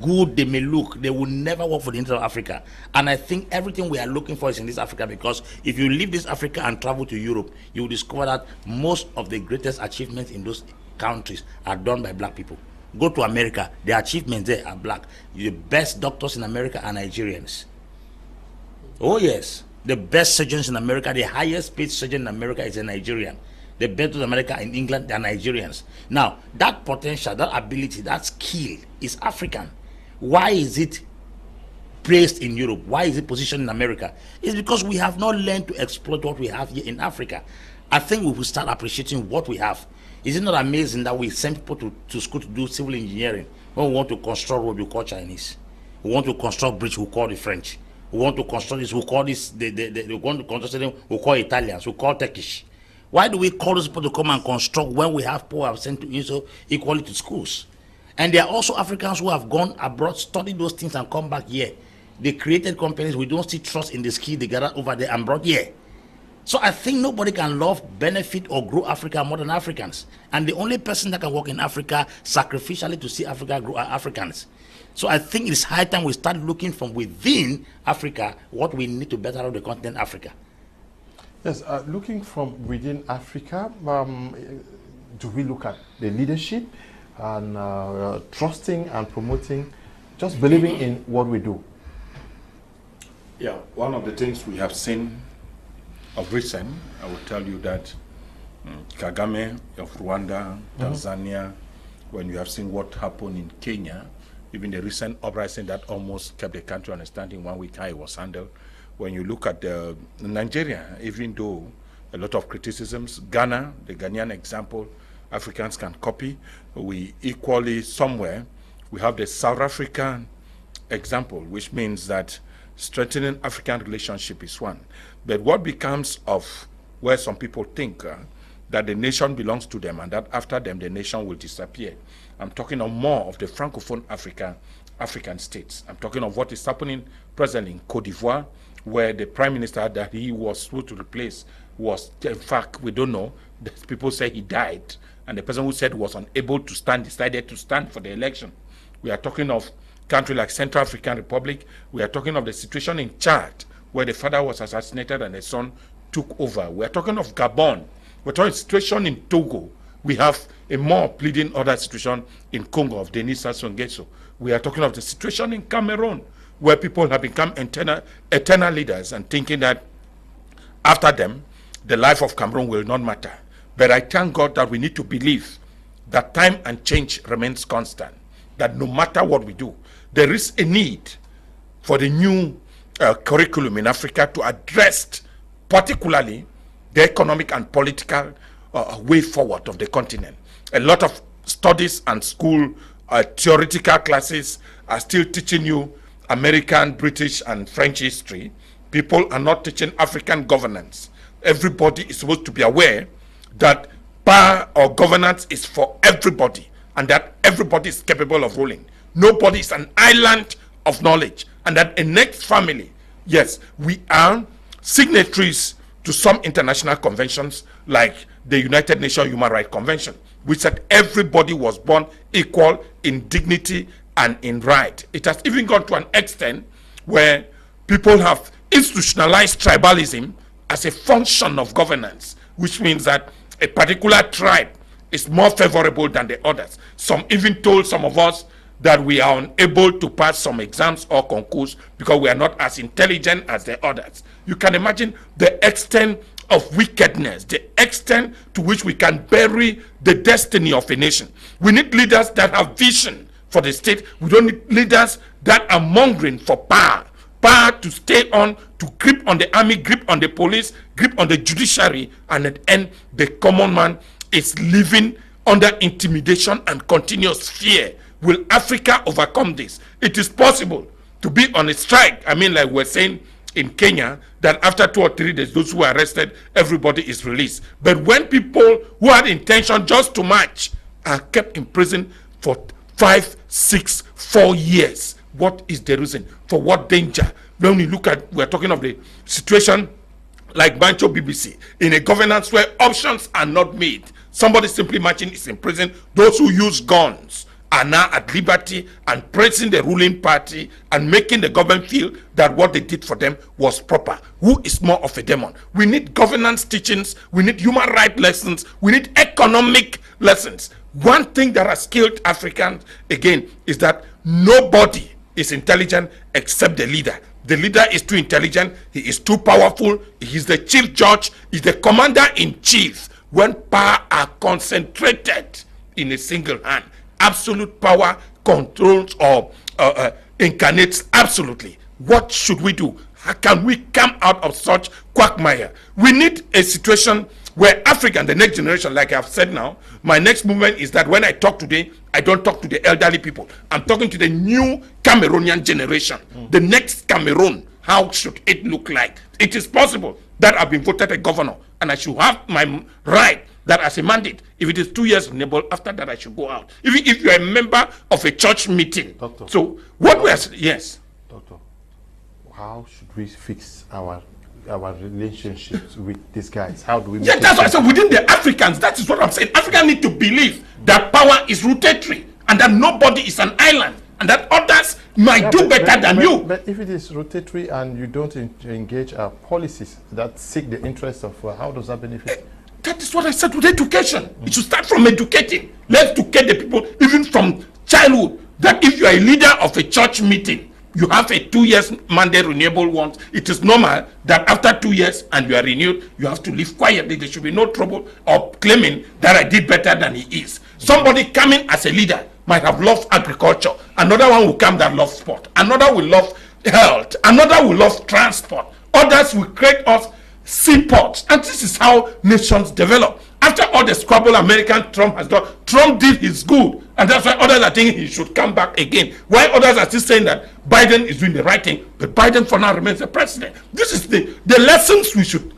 good they may look, they will never work for the interest of Africa. And I think everything we are looking for is in this Africa, because if you leave this Africa and travel to Europe, you will discover that most of the greatest achievements in those countries are done by black people. Go to America, the achievements there are black. The best doctors in America are Nigerians. Oh yes, the best surgeons in America, the highest paid surgeon in America is a Nigerian. The best in America, in England, they are Nigerians. Now, that potential, that ability, that skill is African. Why is it praised in Europe? Why is it positioned in America? It's because we have not learned to exploit what we have here in Africa. I think we will start appreciating what we have. Is it not amazing that we send people to school to do civil engineering? When we want to construct road, we call Chinese. We want to construct bridge, we call the French. We want to construct this, we call this, we want to construct them, we call Italians, we call Turkish. Why do we call those people to come and construct when we have people who have sent to also equally to schools? And there are also Africans who have gone abroad, studied those things and come back here. They created companies, we don't see trust in the skill they gathered over there and brought here. So I think nobody can love, benefit or grow Africa more than Africans. And the only person that can work in Africa sacrificially to see Africa grow are Africans. So I think it's high time we start looking from within Africa what we need to better out the continent Africa. Yes, looking from within Africa, do we look at the leadership and trusting and promoting, just believing in what we do? Yeah, one of the things we have seen of recent, I will tell you that Kagame of Rwanda, Tanzania, when you have seen what happened in Kenya, even the recent uprising that almost kept the country on a standing 1 week how it was handled. When you look at Nigeria, even though a lot of criticisms, Ghana, the Ghanaian example, Africans can copy, we equally somewhere, we have the South African example, which means that strengthening African relationship is one. But what becomes of where some people think that the nation belongs to them and that after them the nation will disappear. I'm talking of more of the Francophone African states. I'm talking of what is happening presently in Cote d'Ivoire, where the prime minister that he was supposed to replace was, in fact, we don't know. People say he died, and the person who said was unable to stand decided to stand for the election. We are talking of country like Central African Republic. We are talking of the situation in Chad, where the father was assassinated and the son took over. We are talking of Gabon. We're talking situation in Togo. We have a more pleading other situation in Congo of Denis Sassou Nguesso. We are talking of the situation in Cameroon, where people have become eternal leaders and thinking that after them, the life of Cameroon will not matter. But I thank God that we need to believe that time and change remains constant, that no matter what we do, there is a need for the new curriculum in Africa to address particularly the economic and political way forward of the continent. A lot of studies and school theoretical classes are still teaching you American, British, and French history. People are not teaching African governance. Everybody is supposed to be aware that power or governance is for everybody and that everybody is capable of ruling. Nobody is an island of knowledge, and that a next family, yes, we are signatories to some international conventions like the United Nations Human Rights Convention, which said everybody was born equal in dignity and in right. It has even gone to an extent where people have institutionalized tribalism as a function of governance, which means that a particular tribe is more favorable than the others. Some even told some of us that we are unable to pass some exams or concours because we are not as intelligent as the others. You can imagine the extent of wickedness, the extent to which we can bury the destiny of a nation. We need leaders that have vision for the state. We don't need leaders that are mongering for power. Power to stay on, to grip on the army, grip on the police, grip on the judiciary, and at the end, the common man is living under intimidation and continuous fear. Will Africa overcome this? It is possible to be on a strike. I mean, like we're saying in Kenya, that after 2 or 3 days, those who are arrested, everybody is released. But when people who had intention just to march are kept in prison for 5, 6, 4 years, what is the reason? For what danger? When we look at, we're talking of the situation like Bancho BBC, in a governance where options are not made. Somebody simply marching is in prison. Those who use guns are now at liberty and praising the ruling party and making the government feel that what they did for them was proper. Who is more of a demon? We need governance teachings, we need human rights lessons, we need economic lessons. One thing that has killed Africans, again, is that nobody is intelligent except the leader. The leader is too intelligent, he is too powerful, he is the chief judge, he is the commander-in-chief. When power are concentrated in a single hand, absolute power controls or incarnates absolutely. What should we do? How can we come out of such quagmire? We need a situation where Africa, the next generation, like I've said now, my next movement is that when I talk today, I don't talk to the elderly people. I'm talking to the new Cameroonian generation, the next Cameroon. How should it look like? It is possible that I've been voted a governor and I should have my right that as a mandate. If it is 2 years renewable, after that I should go out. If you're a member of a church meeting. Doctor, so what we are, yes. Doctor, how should we fix our relationships with these guys? How do we make that's what I said. Within the Africans, that is what I'm saying. Africans need to believe that power is rotatory and that nobody is an island and that others might do better than you. But if it is rotatory and you don't engage our policies that seek the interest of, how does that benefit? That is what I said with education. It should start from educating. Let's educate the people, even from childhood, that if you are a leader of a church meeting, you have a 2 years mandate renewable once. It is normal that after 2 years and you are renewed, you have to live quietly. There should be no trouble or claiming that I did better than he is. Somebody coming as a leader might have loved agriculture. Another one will come that loves sport. Another will love health. Another will love transport. Others will create us seaports. And this is how nations develop. After all the scramble American Trump has done, Trump did his good. And that's why others are thinking he should come back again. Why others are still saying that Biden is doing the right thing, but Biden for now remains the president. This is the lessons we should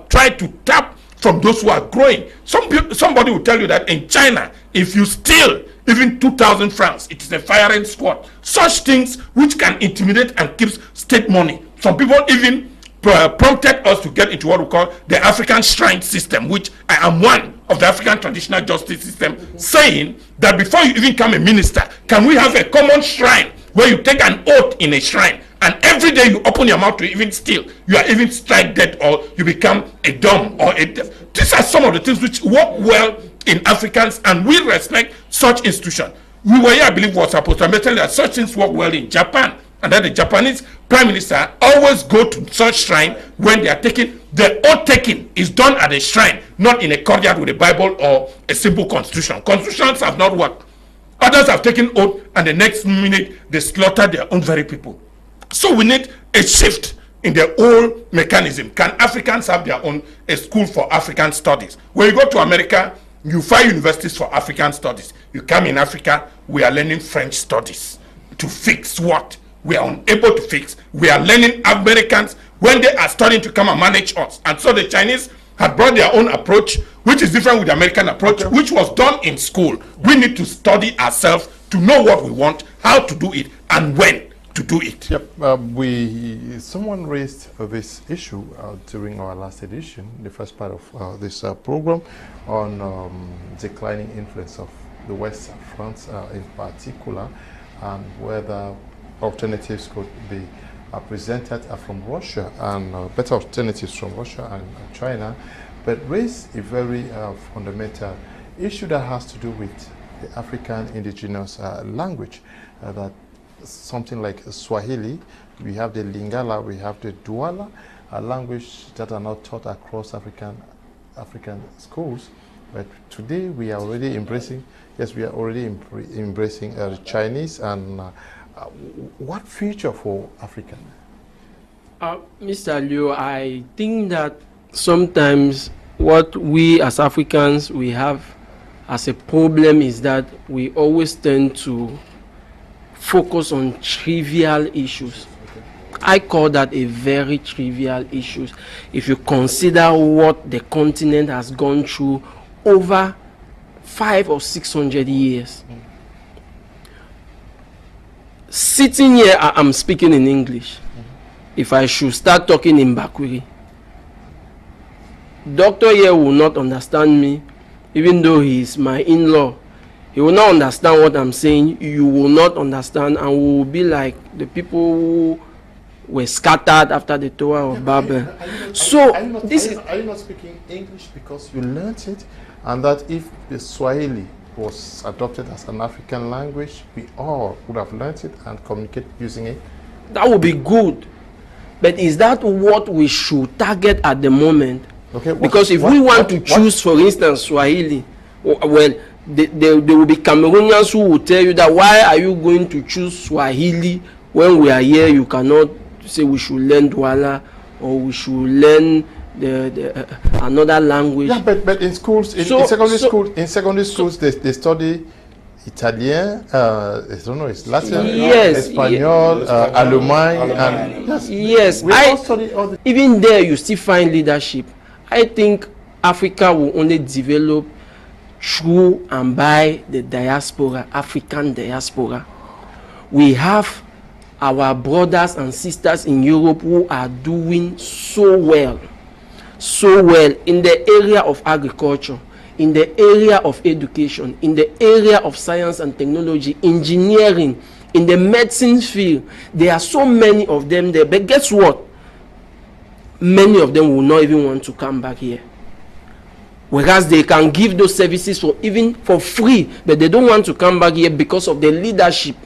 try to tap from those who are growing. Somebody will tell you that in China, if you steal even 2,000 francs, it is a firing squad. Such things which can intimidate and keep state money. Some people even prompted us to get into what we call the African shrine system, which I am one of the African traditional justice system, saying that before you even become a minister, can we have a common shrine where you take an oath in a shrine and every day you open your mouth to even steal, you are even strike dead or you become a dumb or a deaf. These are some of the things which work well in Africans, and we respect such institutions. We were here, I believe, was supposed to mention that such things work well in Japan, and that the Japanese prime minister always go to such shrine when they are taking the oath taking is done at a shrine, not in a courtyard with a Bible or a simple constitution. Constitutions have not worked. Others have taken oath and the next minute they slaughter their own very people. So we need a shift in the whole mechanism. Can Africans have their own a school for African studies? When you go to America, you find universities for African studies. You come in Africa, we are learning French studies. To fix what? We are unable to fix. We are learning Americans when they are starting to come and manage us. And so the Chinese had brought their own approach, which is different with the American approach, which was done in school. We need to study ourselves to know what we want, how to do it, and when to do it. Yep. Someone raised this issue during our last edition, the first part of this program, on declining influence of the West, France in particular, and whether alternatives could be presented from Russia and better alternatives from Russia and China, but raised a very fundamental issue that has to do with the African indigenous language. That something like Swahili, we have the Lingala, we have the Douala, a language that are not taught across African schools. But today we are already embracing, yes, we are already embracing Chinese. And what future for Africa? Mr. Liu, I think that sometimes what we as Africans, we have as a problem is that we always tend to focus on trivial issues. I call that a very trivial issue. If you consider what the continent has gone through over 500 or 600 years. Sitting here, I'm speaking in English. If I should start talking in Bakwiri, doctor here will not understand me, even though he is my in-law. he will not understand what I'm saying. You will not understand, and we will be like the people who were scattered after the Tower of Babel. Are you not speaking English because you learnt it, and that if the Swahili was adopted as an African language, we all would have learnt it and communicate using it? That would be good. But is that what we should target at the moment? Okay, because if we want to choose, for instance, Swahili, well, there will be Cameroonians who will tell you that why are you going to choose Swahili when we are here? You cannot say we should learn Douala or we should learn another language. Yeah, but in schools, in secondary schools, they study Italian, I don't know, it's Latin, yes, Espanol, Allemagne, and yes. We all study all the even there, you still find leadership. I think Africa will only develop through and by the diaspora, African diaspora. We have our brothers and sisters in Europe who are doing so well in the area of agriculture, in the area of education, in the area of science and technology, engineering, in the medicine field. There are so many of them there, but guess what? Many of them will not even want to come back here. Whereas they can give those services for free, but they don't want to come back here because of the leadership.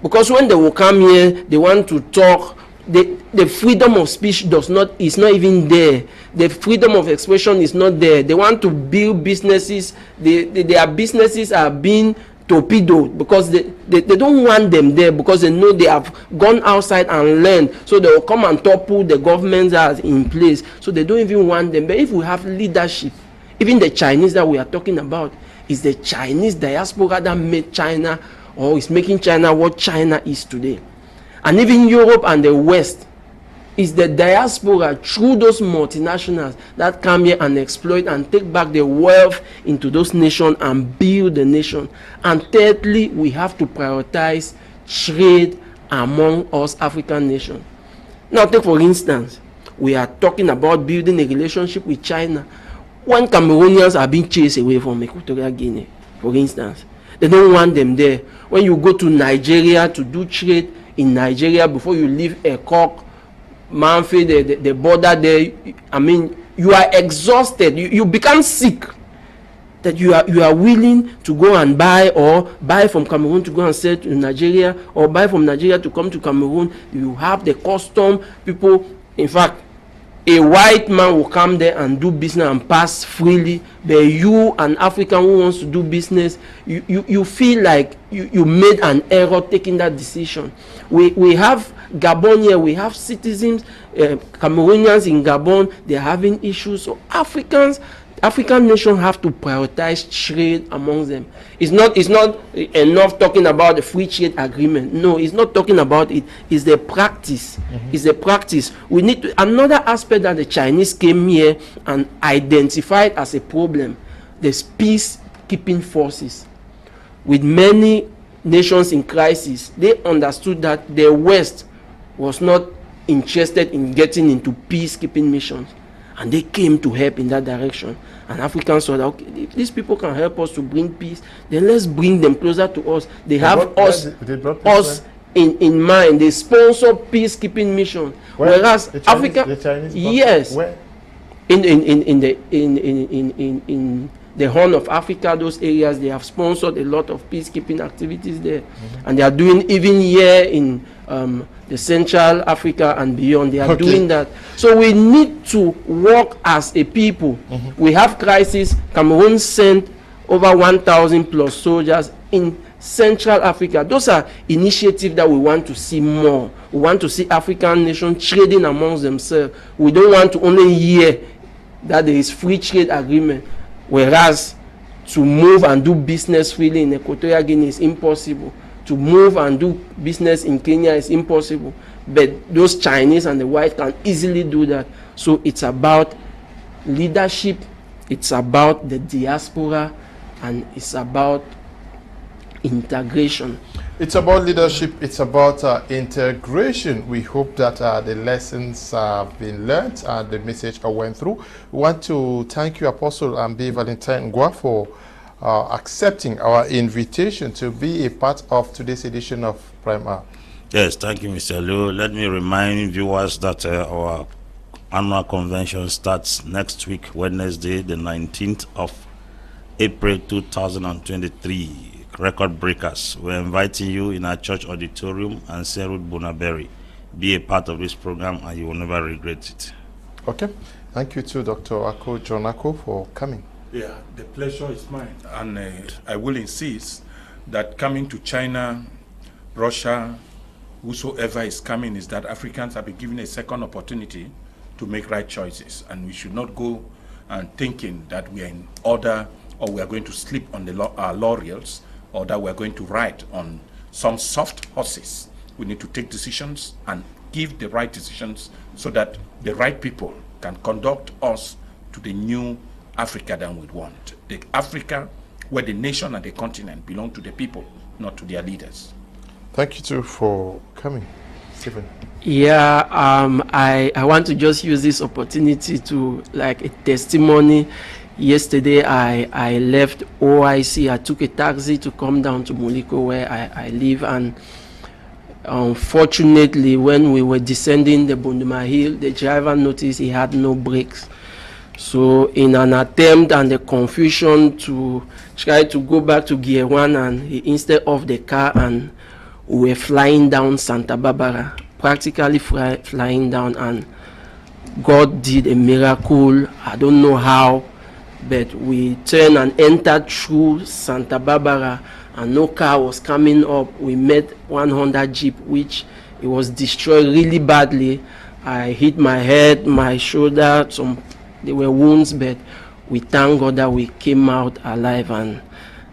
Because when they will come here, they want to talk. The freedom of speech is not even there. The freedom of expression is not there. They want to build businesses. Their businesses are being torpedoed because they don't want them there, because they know they have gone outside and learned. So they will come and topple the governments that are in place. So they don't even want them. But if we have leadership, even the Chinese that we are talking about, is the Chinese diaspora that made China, or is making China what China is today. And even Europe and the West is the diaspora through those multinationals that come here and exploit and take back the wealth into those nations and build the nation. And thirdly, we have to prioritize trade among us African nations. Now take for instance, we are talking about building a relationship with China. When Cameroonians are being chased away from Equatorial Guinea, for instance, they don't want them there. When you go to Nigeria to do trade in Nigeria, before you leave Ekok, Manfi, the border there, I mean, you are exhausted. You become sick. That you are willing to go and buy from Cameroon to go and sell to Nigeria, or buy from Nigeria to come to Cameroon. You have the custom people. In fact, a white man will come there and do business and pass freely, but you, an African who wants to do business, you feel like you made an error taking that decision. We have Gabon here, we have citizens, Cameroonians in Gabon, they're having issues. So African nations have to prioritize trade among them. It's not enough talking about the free trade agreement. No, it's not talking about it. It's the practice. It's the practice. We need to, another aspect that the Chinese came here and identified as a problem, the peacekeeping forces. With many nations in crisis, they understood that the West was not interested in getting into peacekeeping missions. And they came to help in that direction. And Africans saw that, okay, if these people can help us to bring peace, then let's bring them closer to us. They have us in mind. They sponsor peacekeeping missions. Whereas Africa, the Chinese, yes, where? In the Horn of Africa, those areas, they have sponsored a lot of peacekeeping activities there. And they are doing, even here in the Central Africa and beyond, they are doing that. So we need to work as a people. We have crisis. Cameroon sent over 1,000 plus soldiers in Central Africa. Those are initiatives that we want to see more. We want to see African nations trading amongst themselves. We don't want to only hear that there is free trade agreement, whereas to move and do business freely in Equatorial Guinea is impossible. To move and do business in Kenya is impossible. But those Chinese and the white can easily do that. So it's about leadership, it's about the diaspora, and it's about integration. It's about leadership, it's about integration. We hope that the lessons have been learned and the message went through. We want to thank you, Apostle Ambe Valentine for accepting our invitation to be a part of today's edition of Prime Hour. Yes, thank you, Mr. Liu. Let me remind viewers that our annual convention starts next week, Wednesday, the 19th of April 2023. Record breakers. We're inviting you in our church auditorium and Serud Bunaberi. Be a part of this program and you will never regret it. Okay. Thank you to Dr. John Ako, for coming. Yeah, the pleasure is mine. And I will insist that coming to China, Russia, whosoever is coming, is that Africans have been given a second opportunity to make right choices. And we should not go and thinking that we are in order or we are going to sleep on our laurels, or that we're going to ride on some soft horses. We need to take decisions and give the right decisions so that the right people can conduct us to the new Africa that we want. The Africa where the nation and the continent belong to the people, not to their leaders. Thank you too for coming, Stephen. Yeah, I want to just use this opportunity to, like, a testimony. Yesterday, I left OIC. I took a taxi to come down to Muliko, where I live, and unfortunately, when we were descending the Bunduma Hill, the driver noticed he had no brakes. So in an attempt and the confusion to try to go back to Ewane, and he instead of the car, and we were flying down Santa Barbara, practically flying down, and God did a miracle. I don't know how, but we turned and entered through Santa Barbara, and no car was coming up. We met one Honda Jeep, which it was destroyed really badly. I hit my head, my shoulder, there were wounds, but we thank God that we came out alive, and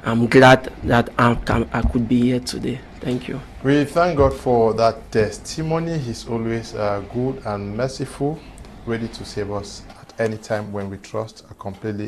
I'm glad that I could be here today. Thank you. We thank God for that testimony. He's always good and merciful, ready to save us at any time when we trust completely